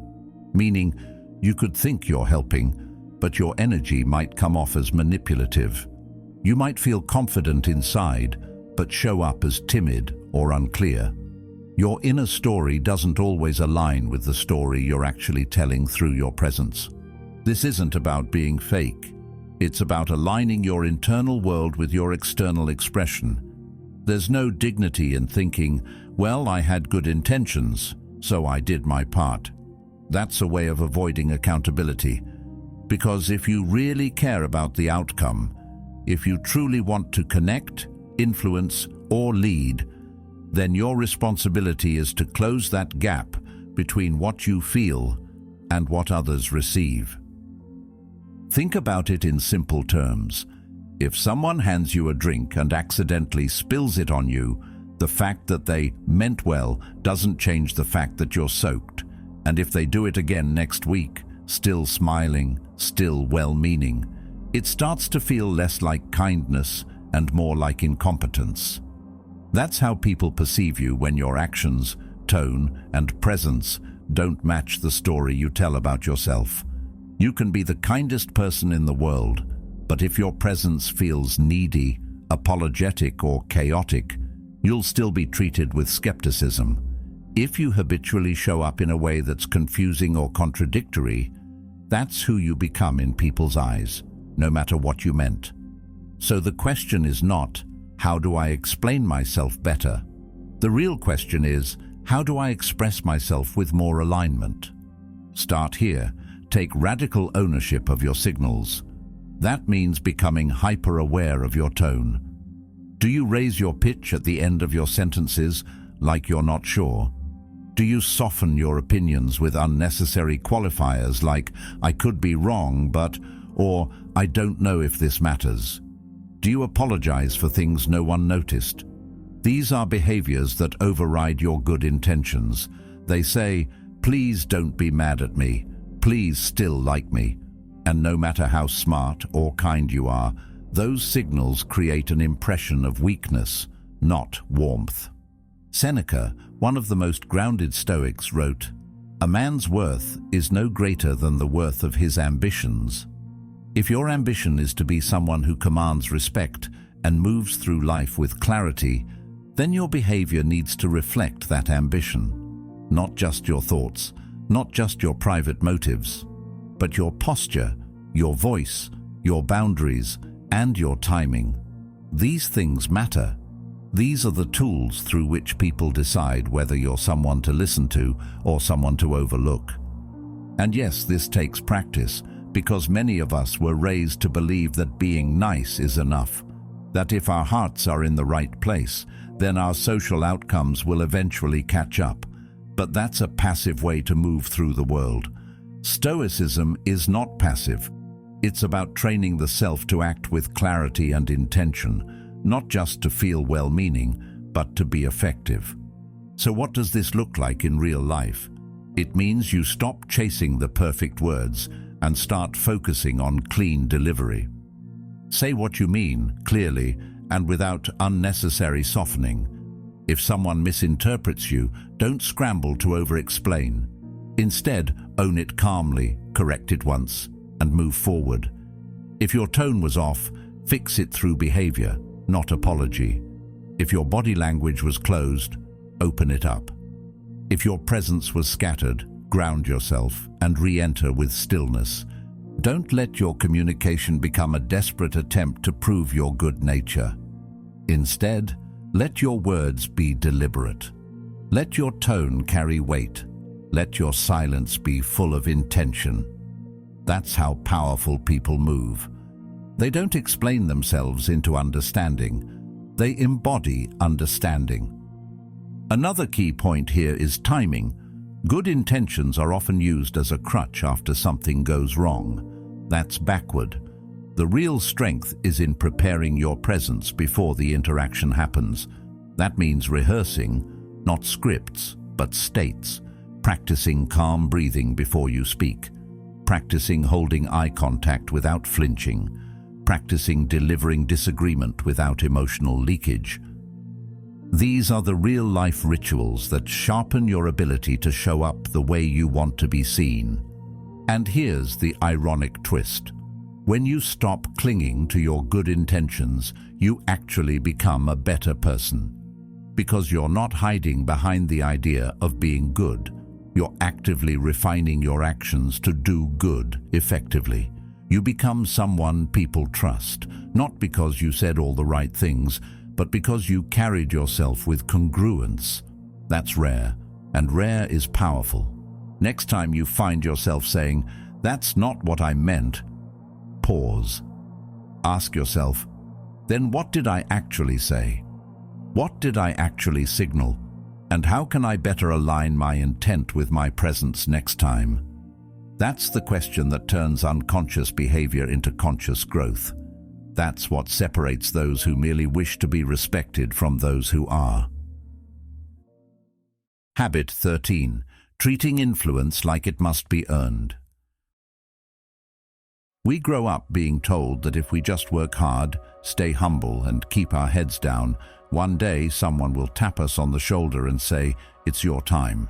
Meaning, you could think you're helping, but your energy might come off as manipulative. You might feel confident inside, but show up as timid or unclear. Your inner story doesn't always align with the story you're actually telling through your presence. This isn't about being fake. It's about aligning your internal world with your external expression. There's no dignity in thinking, "Well, I had good intentions, so I did my part." That's a way of avoiding accountability. Because if you really care about the outcome, if you truly want to connect, influence, or lead, then your responsibility is to close that gap between what you feel and what others receive. Think about it in simple terms. If someone hands you a drink and accidentally spills it on you, the fact that they meant well doesn't change the fact that you're soaked. And if they do it again next week, still smiling, still well-meaning, it starts to feel less like kindness and more like incompetence. That's how people perceive you when your actions, tone, and presence don't match the story you tell about yourself. You can be the kindest person in the world, but if your presence feels needy, apologetic, or chaotic, you'll still be treated with skepticism. If you habitually show up in a way that's confusing or contradictory, that's who you become in people's eyes, no matter what you meant. So the question is not, how do I explain myself better? The real question is, how do I express myself with more alignment? Start here. Take radical ownership of your signals. That means becoming hyper-aware of your tone. Do you raise your pitch at the end of your sentences like you're not sure? Do you soften your opinions with unnecessary qualifiers like, "I could be wrong, but," or "I don't know if this matters"? Do you apologize for things no one noticed? These are behaviors that override your good intentions. They say, "Please don't be mad at me. Please still like me." And no matter how smart or kind you are, those signals create an impression of weakness, not warmth. Seneca, one of the most grounded Stoics, wrote, "A man's worth is no greater than the worth of his ambitions." If your ambition is to be someone who commands respect and moves through life with clarity, then your behavior needs to reflect that ambition. Not just your thoughts, not just your private motives, but your posture, your voice, your boundaries, and your timing. These things matter. These are the tools through which people decide whether you're someone to listen to or someone to overlook. And yes, this takes practice, because many of us were raised to believe that being nice is enough, that if our hearts are in the right place, then our social outcomes will eventually catch up. But that's a passive way to move through the world. Stoicism is not passive. It's about training the self to act with clarity and intention, not just to feel well-meaning, but to be effective. So what does this look like in real life? It means you stop chasing the perfect words and start focusing on clean delivery. Say what you mean, clearly, and without unnecessary softening. If someone misinterprets you, don't scramble to over-explain. Instead, own it calmly, correct it once, and move forward. If your tone was off, fix it through behavior, not apology. If your body language was closed, open it up. If your presence was scattered, ground yourself and re-enter with stillness. Don't let your communication become a desperate attempt to prove your good nature. Instead, let your words be deliberate. Let your tone carry weight. Let your silence be full of intention. That's how powerful people move. They don't explain themselves into understanding. They embody understanding. Another key point here is timing. Good intentions are often used as a crutch after something goes wrong. That's backward. The real strength is in preparing your presence before the interaction happens. That means rehearsing, not scripts, but states. Practicing calm breathing before you speak. Practicing holding eye contact without flinching. Practicing delivering disagreement without emotional leakage. These are the real-life rituals that sharpen your ability to show up the way you want to be seen. And here's the ironic twist. When you stop clinging to your good intentions, you actually become a better person. Because you're not hiding behind the idea of being good. You're actively refining your actions to do good effectively. You become someone people trust, not because you said all the right things, but because you carried yourself with congruence. That's rare, and rare is powerful. Next time you find yourself saying, "That's not what I meant," pause. Ask yourself, then what did I actually say? What did I actually signal? And how can I better align my intent with my presence next time? That's the question that turns unconscious behavior into conscious growth. That's what separates those who merely wish to be respected from those who are. Habit 13. Treating influence like it must be earned. We grow up being told that if we just work hard, stay humble, and keep our heads down, one day someone will tap us on the shoulder and say, "It's your time."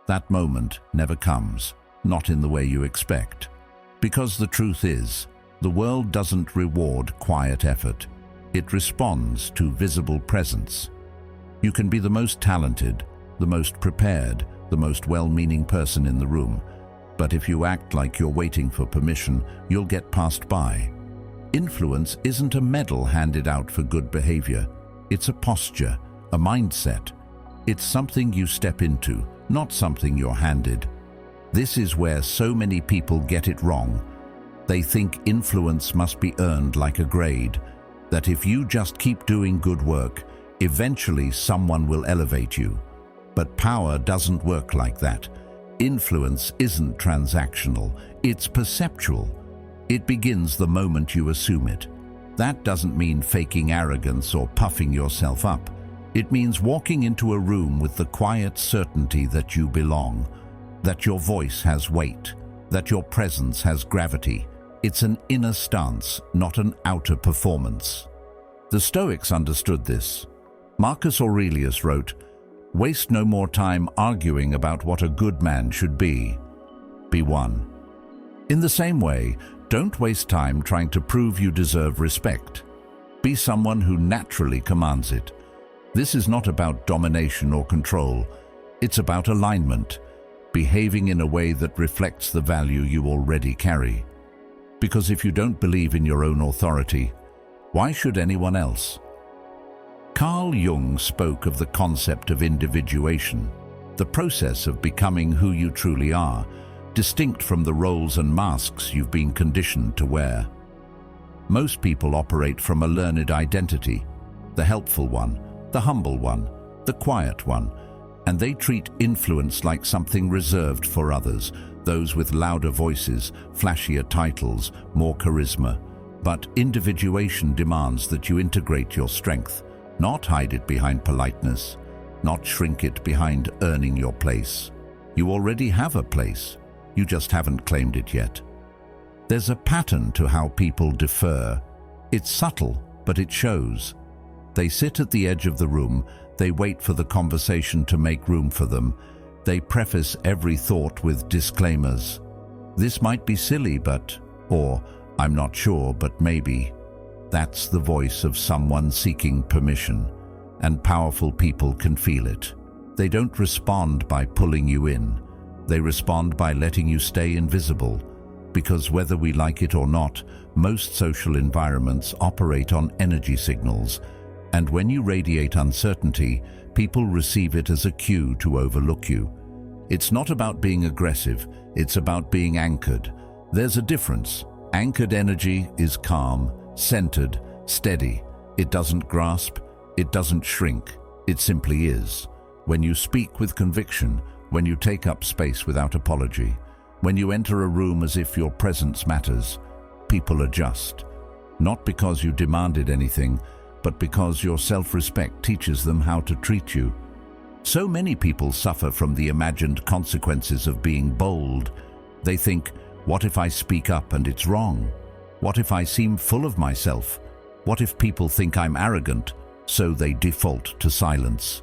That moment never comes, not in the way you expect. Because the truth is, the world doesn't reward quiet effort. It responds to visible presence. You can be the most talented, the most prepared, the most well-meaning person in the room, but if you act like you're waiting for permission, you'll get passed by. Influence isn't a medal handed out for good behavior. It's a posture, a mindset. It's something you step into, not something you're handed. This is where so many people get it wrong. They think influence must be earned like a grade, that if you just keep doing good work, eventually someone will elevate you. But power doesn't work like that. Influence isn't transactional, it's perceptual. It begins the moment you assume it. That doesn't mean faking arrogance or puffing yourself up. It means walking into a room with the quiet certainty that you belong, that your voice has weight, that your presence has gravity. It's an inner stance, not an outer performance. The Stoics understood this. Marcus Aurelius wrote, "Waste no more time arguing about what a good man should be. Be one." In the same way, don't waste time trying to prove you deserve respect. Be someone who naturally commands it. This is not about domination or control. It's about alignment, behaving in a way that reflects the value you already carry. Because if you don't believe in your own authority, why should anyone else? Carl Jung spoke of the concept of individuation, the process of becoming who you truly are, distinct from the roles and masks you've been conditioned to wear. Most people operate from a learned identity, the helpful one, the humble one, the quiet one, and they treat influence like something reserved for others, those with louder voices, flashier titles, more charisma. But individuation demands that you integrate your strength, not hide it behind politeness, not shrink it behind earning your place. You already have a place, you just haven't claimed it yet. There's a pattern to how people defer. It's subtle, but it shows. They sit at the edge of the room, they wait for the conversation to make room for them. They preface every thought with disclaimers. This might be silly, but, or, I'm not sure, but maybe. That's the voice of someone seeking permission, and powerful people can feel it. They don't respond by pulling you in. They respond by letting you stay invisible, because whether we like it or not, most social environments operate on energy signals, and when you radiate uncertainty, people receive it as a cue to overlook you. It's not about being aggressive, it's about being anchored. There's a difference. Anchored energy is calm, centered, steady. It doesn't grasp, it doesn't shrink, it simply is. When you speak with conviction, when you take up space without apology, when you enter a room as if your presence matters, people adjust. Not because you demanded anything, but because your self-respect teaches them how to treat you. So many people suffer from the imagined consequences of being bold. They think, what if I speak up and it's wrong? What if I seem full of myself? What if people think I'm arrogant? So they default to silence.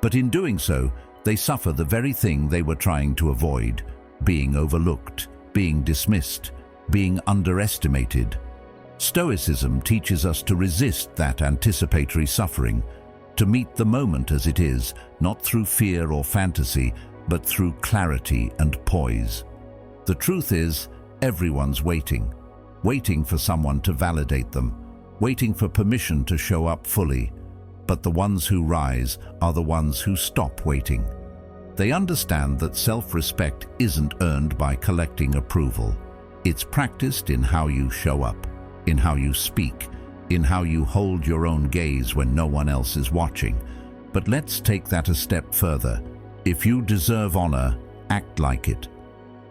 But in doing so, they suffer the very thing they were trying to avoid: being overlooked, being dismissed, being underestimated. Stoicism teaches us to resist that anticipatory suffering, to meet the moment as it is, not through fear or fantasy, but through clarity and poise. The truth is, everyone's waiting for someone to validate them, waiting for permission to show up fully. But the ones who rise are the ones who stop waiting. They understand that self-respect isn't earned by collecting approval. It's practiced in how you show up, in how you speak, in how you hold your own gaze when no one else is watching. But let's take that a step further. If you deserve honor, act like it.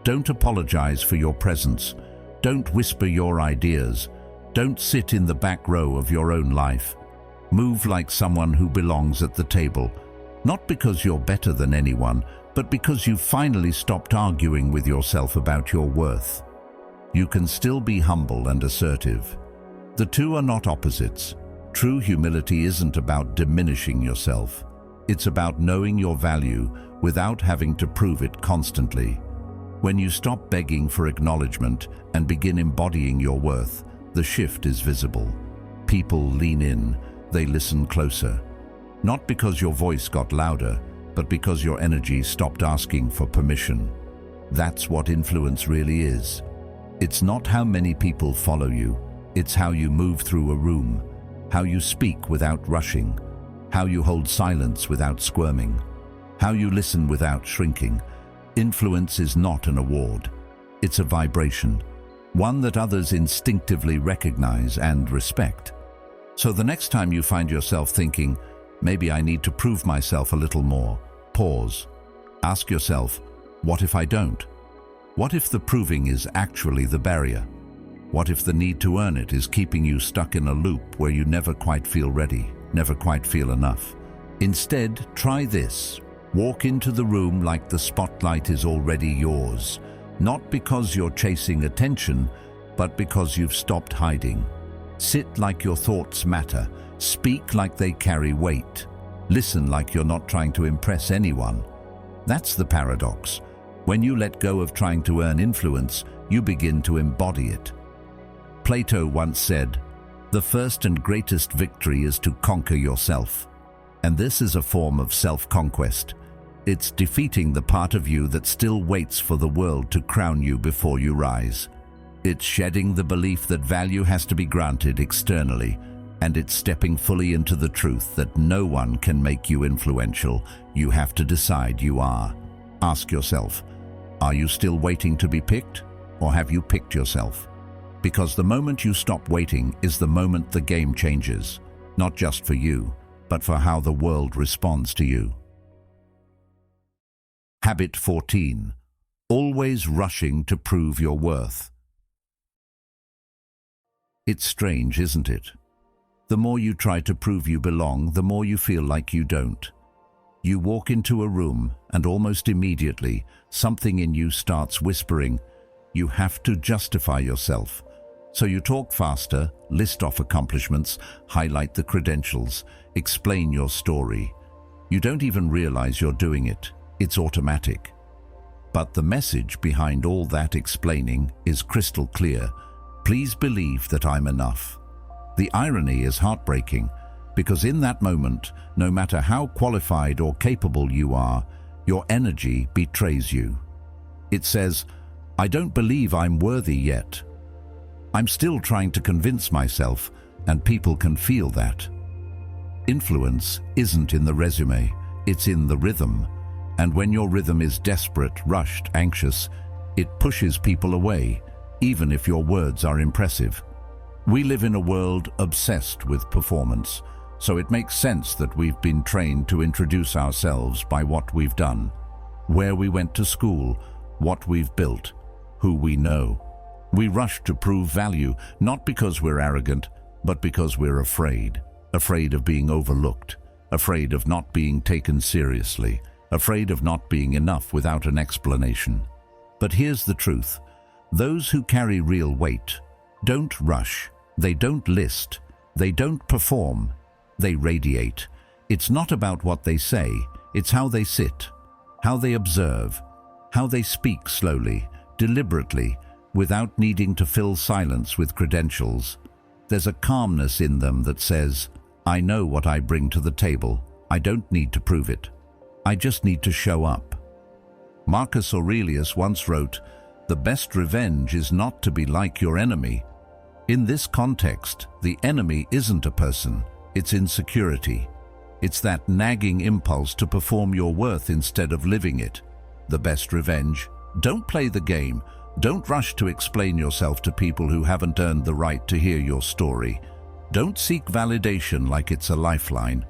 Don't apologize for your presence. Don't whisper your ideas. Don't sit in the back row of your own life. Move like someone who belongs at the table, not because you're better than anyone, but because you've finally stopped arguing with yourself about your worth. You can still be humble and assertive. The two are not opposites. True humility isn't about diminishing yourself. It's about knowing your value without having to prove it constantly. When you stop begging for acknowledgement and begin embodying your worth, the shift is visible. People lean in, they listen closer. Not because your voice got louder, but because your energy stopped asking for permission. That's what influence really is. It's not how many people follow you, it's how you move through a room, how you speak without rushing, how you hold silence without squirming, how you listen without shrinking. Influence is not an award, it's a vibration, one that others instinctively recognize and respect. So the next time you find yourself thinking, maybe I need to prove myself a little more, pause. Ask yourself, what if I don't? What if the proving is actually the barrier? What if the need to earn it is keeping you stuck in a loop where you never quite feel ready, never quite feel enough? Instead, try this. Walk into the room like the spotlight is already yours, not because you're chasing attention, but because you've stopped hiding. Sit like your thoughts matter, speak like they carry weight, Listen like you're not trying to impress anyone. That's the paradox. When you let go of trying to earn influence, you begin to embody it. Plato once said, "The first and greatest victory is to conquer yourself." And this is a form of self-conquest. It's defeating the part of you that still waits for the world to crown you before you rise. It's shedding the belief that value has to be granted externally, and it's stepping fully into the truth that no one can make you influential. You have to decide you are. Ask yourself, are you still waiting to be picked, or have you picked yourself? Because the moment you stop waiting is the moment the game changes, not just for you, but for how the world responds to you. Habit 14. Always rushing to prove your worth. It's strange, isn't it? The more you try to prove you belong, the more you feel like you don't. You walk into a room, and almost immediately, something in you starts whispering, you have to justify yourself. So you talk faster, list off accomplishments, highlight the credentials, explain your story. You don't even realize you're doing it. It's automatic. But the message behind all that explaining is crystal clear. Please believe that I'm enough. The irony is heartbreaking, because in that moment, no matter how qualified or capable you are, your energy betrays you. It says, I don't believe I'm worthy yet. I'm still trying to convince myself, and people can feel that. Influence isn't in the resume, it's in the rhythm. And when your rhythm is desperate, rushed, anxious, it pushes people away, even if your words are impressive. We live in a world obsessed with performance, so it makes sense that we've been trained to introduce ourselves by what we've done, where we went to school, what we've built, who we know. We rush to prove value, not because we're arrogant, but because we're afraid. Afraid of being overlooked, afraid of not being taken seriously, afraid of not being enough without an explanation. But here's the truth. Those who carry real weight don't rush, they don't list, they don't perform, they radiate. It's not about what they say, it's how they sit, how they observe, how they speak slowly, deliberately, without needing to fill silence with credentials. There's a calmness in them that says, I know what I bring to the table. I don't need to prove it. I just need to show up. Marcus Aurelius once wrote, the best revenge is not to be like your enemy. In this context, the enemy isn't a person, it's insecurity. It's that nagging impulse to perform your worth instead of living it. The best revenge. Don't play the game. Don't rush to explain yourself to people who haven't earned the right to hear your story. Don't seek validation like it's a lifeline.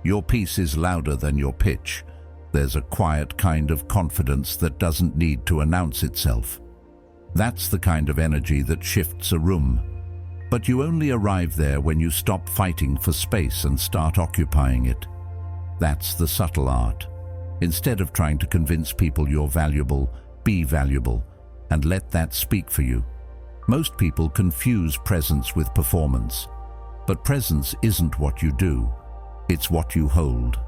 Your piece is louder than your pitch. There's a quiet kind of confidence that doesn't need to announce itself. That's the kind of energy that shifts a room. But you only arrive there when you stop fighting for space and start occupying it. That's the subtle art. Instead of trying to convince people you're valuable, be valuable, and let that speak for you. Most people confuse presence with performance. But presence isn't what you do, it's what you hold.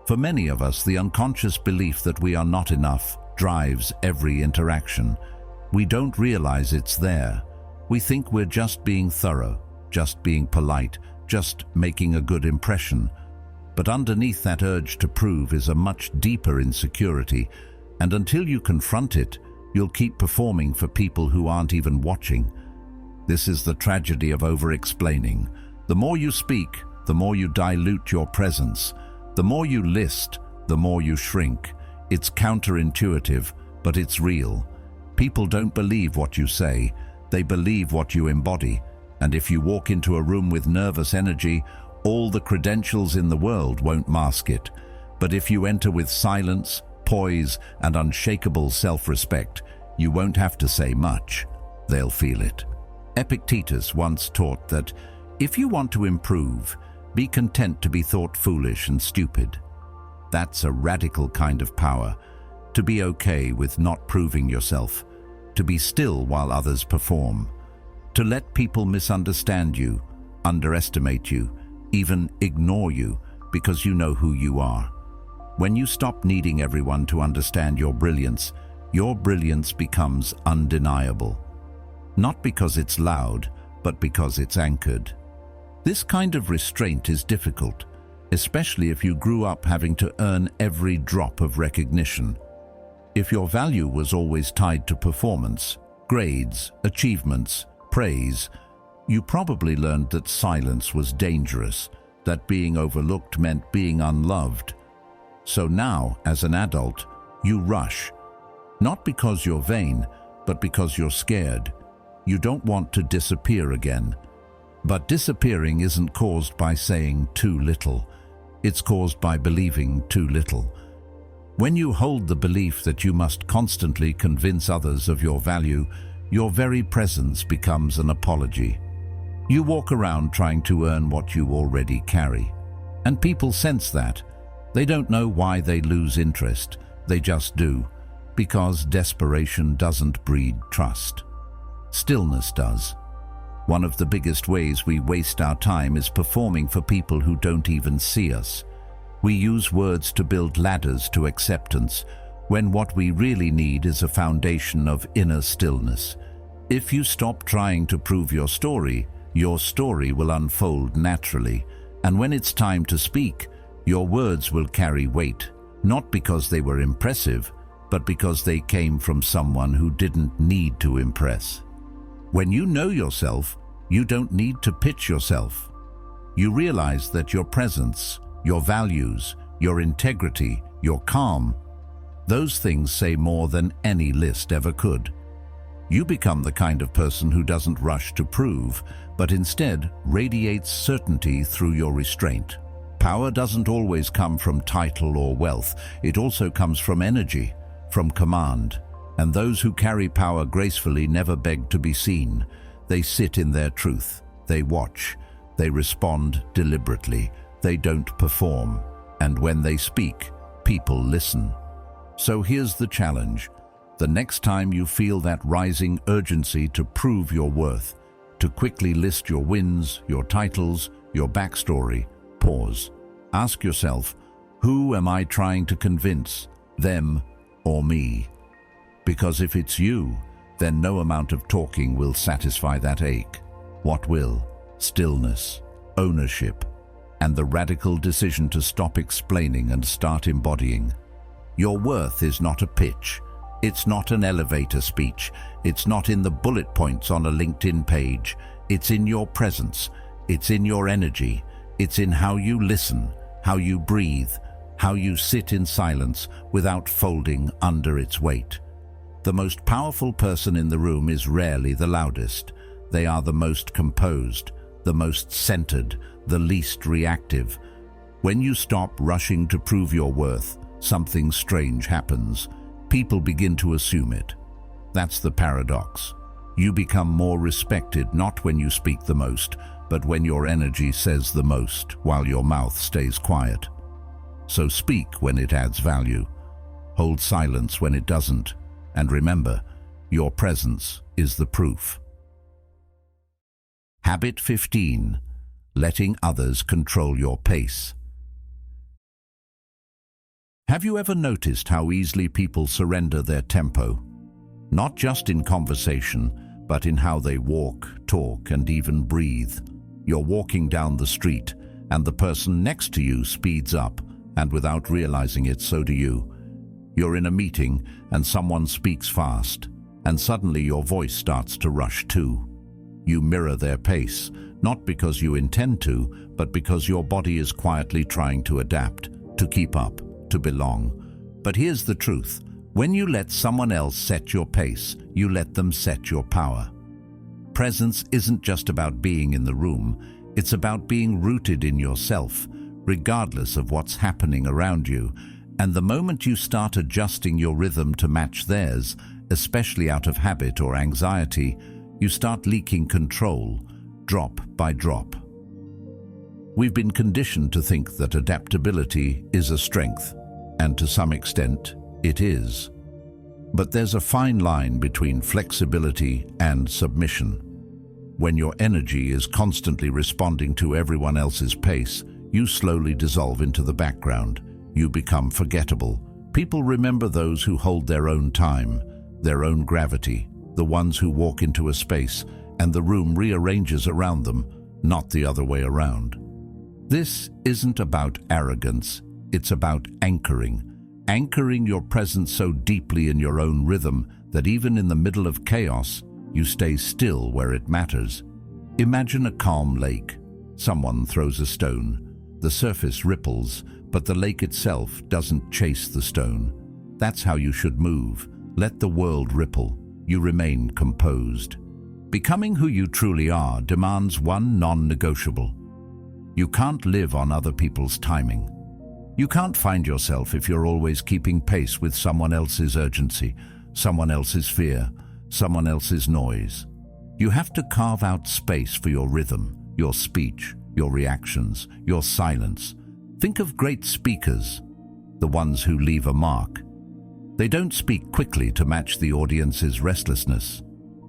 For many of us, the unconscious belief that we are not enough drives every interaction. We don't realize it's there. We think we're just being thorough, just being polite, just making a good impression. But underneath that urge to prove is a much deeper insecurity, and until you confront it, you'll keep performing for people who aren't even watching. This is the tragedy of overexplaining. The more you speak, the more you dilute your presence. The more you list, the more you shrink. It's counterintuitive, but it's real. People don't believe what you say, they believe what you embody. And if you walk into a room with nervous energy, all the credentials in the world won't mask it. But if you enter with silence, poise, and unshakable self-respect, you won't have to say much. They'll feel it. Epictetus once taught that if you want to improve, be content to be thought foolish and stupid. That's a radical kind of power, to be okay with not proving yourself, to be still while others perform, to let people misunderstand you, underestimate you, even ignore you, because you know who you are. When you stop needing everyone to understand your brilliance becomes undeniable. Not because it's loud, but because it's anchored. This kind of restraint is difficult, especially if you grew up having to earn every drop of recognition. If your value was always tied to performance, grades, achievements, praise, you probably learned that silence was dangerous, that being overlooked meant being unloved. So now, as an adult, you rush. Not because you're vain, but because you're scared. You don't want to disappear again. But disappearing isn't caused by saying too little. It's caused by believing too little. When you hold the belief that you must constantly convince others of your value, your very presence becomes an apology. You walk around trying to earn what you already carry. And people sense that. They don't know why they lose interest. They just do. Because desperation doesn't breed trust. Stillness does. One of the biggest ways we waste our time is performing for people who don't even see us. We use words to build ladders to acceptance, when what we really need is a foundation of inner stillness. If you stop trying to prove your story will unfold naturally, and when it's time to speak, your words will carry weight, not because they were impressive, but because they came from someone who didn't need to impress. When you know yourself, you don't need to pitch yourself. You realize that your presence, your values, your integrity, your calm, those things say more than any list ever could. You become the kind of person who doesn't rush to prove, but instead radiates certainty through your restraint. Power doesn't always come from title or wealth. It also comes from energy, from command. And those who carry power gracefully never beg to be seen. They sit in their truth. They watch. They respond deliberately. They don't perform. And when they speak, people listen. So here's the challenge. The next time you feel that rising urgency to prove your worth, to quickly list your wins, your titles, your backstory, pause. Ask yourself, who am I trying to convince, them or me? Because if it's you, then no amount of talking will satisfy that ache. What will? Stillness, ownership, and the radical decision to stop explaining and start embodying. Your worth is not a pitch. It's not an elevator speech. It's not in the bullet points on a LinkedIn page. It's in your presence. It's in your energy. It's in how you listen, how you breathe, how you sit in silence without folding under its weight. The most powerful person in the room is rarely the loudest. They are the most composed, the most centered, the least reactive. When you stop rushing to prove your worth, something strange happens. People begin to assume it. That's the paradox. You become more respected not when you speak the most, but when your energy says the most while your mouth stays quiet. So speak when it adds value. Hold silence when it doesn't. And remember, your presence is the proof. Habit 15. Letting others control your pace. Have you ever noticed how easily people surrender their tempo? Not just in conversation, but in how they walk, talk, and even breathe. You're walking down the street, and the person next to you speeds up, and without realizing it, so do you. You're in a meeting, and someone speaks fast, and suddenly your voice starts to rush too. You mirror their pace, not because you intend to, but because your body is quietly trying to adapt, to keep up, to belong. But here's the truth. When you let someone else set your pace, you let them set your power. Presence isn't just about being in the room, it's about being rooted in yourself, regardless of what's happening around you. And the moment you start adjusting your rhythm to match theirs, especially out of habit or anxiety, you start leaking control, drop by drop. We've been conditioned to think that adaptability is a strength, and to some extent, it is. But there's a fine line between flexibility and submission. When your energy is constantly responding to everyone else's pace, You slowly dissolve into the background. You become forgettable. People remember those who hold their own time, their own gravity, the ones who walk into a space and the room rearranges around them, not the other way around. This isn't about arrogance, it's about anchoring. Anchoring your presence so deeply in your own rhythm that even in the middle of chaos, you stay still where it matters. Imagine a calm lake. Someone throws a stone. The surface ripples, but the lake itself doesn't chase the stone. That's how you should move. Let the world ripple. You remain composed. Becoming who you truly are demands one non-negotiable. You can't live on other people's timing. You can't find yourself if you're always keeping pace with someone else's urgency, someone else's fear, someone else's noise. You have to carve out space for your rhythm, your speech, your reactions, your silence. Think of great speakers, the ones who leave a mark. They don't speak quickly to match the audience's restlessness.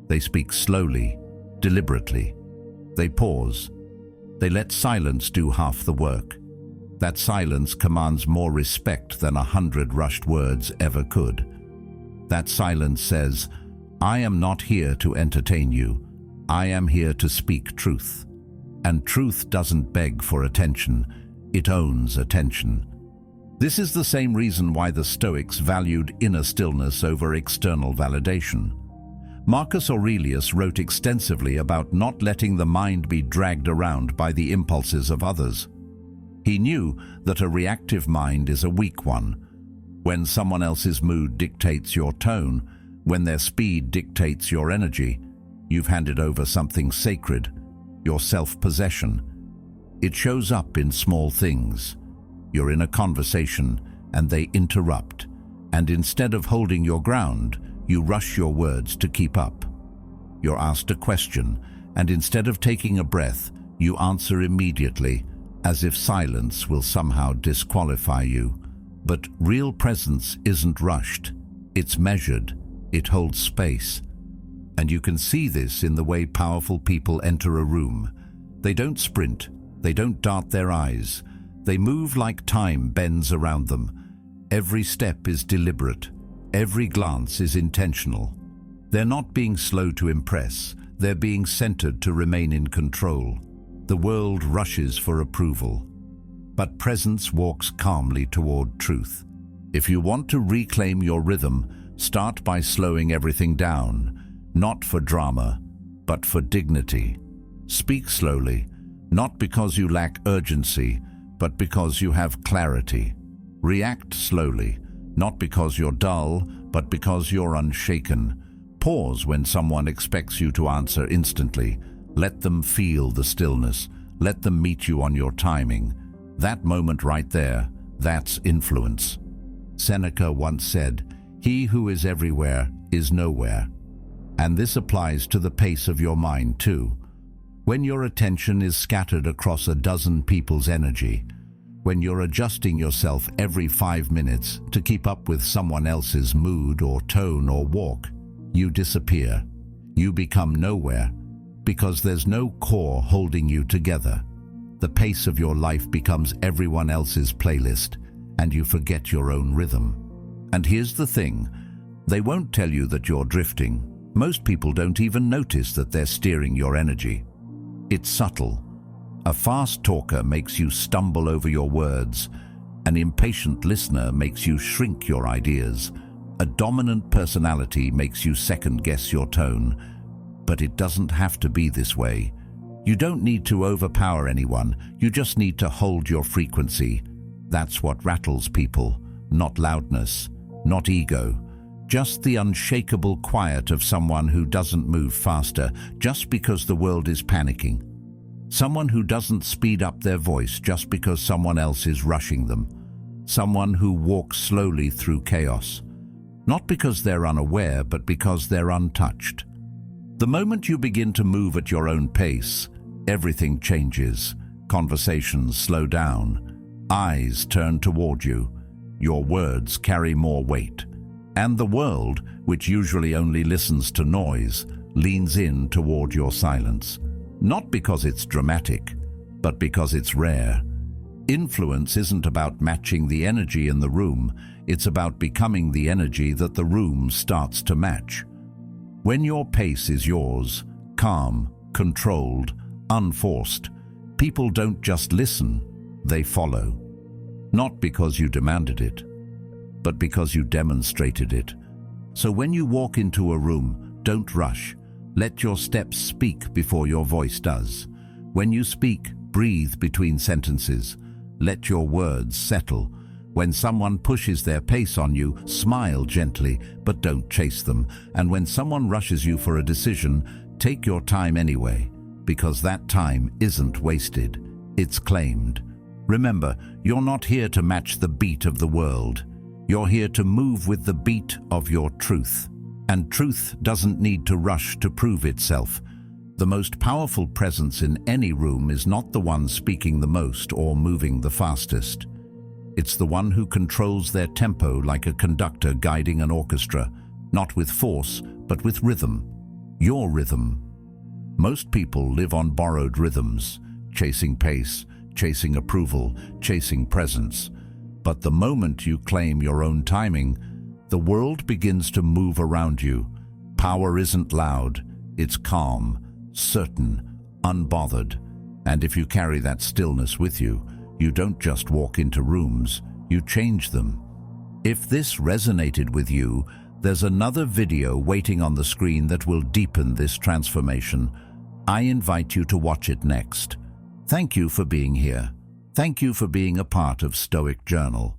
They speak slowly, deliberately. They pause. They let silence do half the work. That silence commands more respect than 100 rushed words ever could. That silence says, I am not here to entertain you. I am here to speak truth. And truth doesn't beg for attention. It owns attention. This is the same reason why the Stoics valued inner stillness over external validation. Marcus Aurelius wrote extensively about not letting the mind be dragged around by the impulses of others. He knew that a reactive mind is a weak one. When someone else's mood dictates your tone, when their speed dictates your energy, you've handed over something sacred, your self-possession. It shows up in small things. You're in a conversation and they interrupt, and instead of holding your ground, you rush your words to keep up. You're asked a question, and instead of taking a breath, you answer immediately, as if silence will somehow disqualify you. But real presence isn't rushed. It's measured. It holds space. And you can see this in the way powerful people enter a room. They don't sprint. They don't dart their eyes. They move like time bends around them. Every step is deliberate. Every glance is intentional. They're not being slow to impress. They're being centered to remain in control. The world rushes for approval. But presence walks calmly toward truth. If you want to reclaim your rhythm, start by slowing everything down, not for drama, but for dignity. Speak slowly, not because you lack urgency, but because you have clarity. React slowly, not because you're dull, but because you're unshaken. Pause when someone expects you to answer instantly. Let them feel the stillness. Let them meet you on your timing. That moment right there, that's influence. Seneca once said, "He who is everywhere is nowhere." And this applies to the pace of your mind too. When your attention is scattered across a dozen people's energy, when you're adjusting yourself every 5 minutes to keep up with someone else's mood or tone or walk, you disappear. You become nowhere, because there's no core holding you together. The pace of your life becomes everyone else's playlist, and you forget your own rhythm. And here's the thing, they won't tell you that you're drifting. Most people don't even notice that they're steering your energy. It's subtle. A fast talker makes you stumble over your words. An impatient listener makes you shrink your ideas. A dominant personality makes you second-guess your tone. But it doesn't have to be this way. You don't need to overpower anyone. You just need to hold your frequency. That's what rattles people. Not loudness, not ego. Just the unshakable quiet of someone who doesn't move faster just because the world is panicking. Someone who doesn't speed up their voice just because someone else is rushing them. Someone who walks slowly through chaos. Not because they're unaware, but because they're untouched. The moment you begin to move at your own pace, everything changes. Conversations slow down. Eyes turn toward you. Your words carry more weight. And the world, which usually only listens to noise, leans in toward your silence. Not because it's dramatic, but because it's rare. Influence isn't about matching the energy in the room, it's about becoming the energy that the room starts to match. When your pace is yours, calm, controlled, unforced, people don't just listen, they follow. Not because you demanded it, but because you demonstrated it. So when you walk into a room, don't rush. Let your steps speak before your voice does. When you speak, breathe between sentences. Let your words settle. When someone pushes their pace on you, smile gently, but don't chase them. And when someone rushes you for a decision, take your time anyway, because that time isn't wasted, it's claimed. Remember, you're not here to match the beat of the world. You're here to move with the beat of your truth. And truth doesn't need to rush to prove itself. The most powerful presence in any room is not the one speaking the most or moving the fastest. It's the one who controls their tempo like a conductor guiding an orchestra, not with force, but with rhythm. Your rhythm. Most people live on borrowed rhythms, chasing pace, chasing approval, chasing presence. But the moment you claim your own timing, the world begins to move around you. Power isn't loud, it's calm, certain, unbothered. And if you carry that stillness with you, you don't just walk into rooms, you change them. If this resonated with you, there's another video waiting on the screen that will deepen this transformation. I invite you to watch it next. Thank you for being here. Thank you for being a part of Stoic Journal.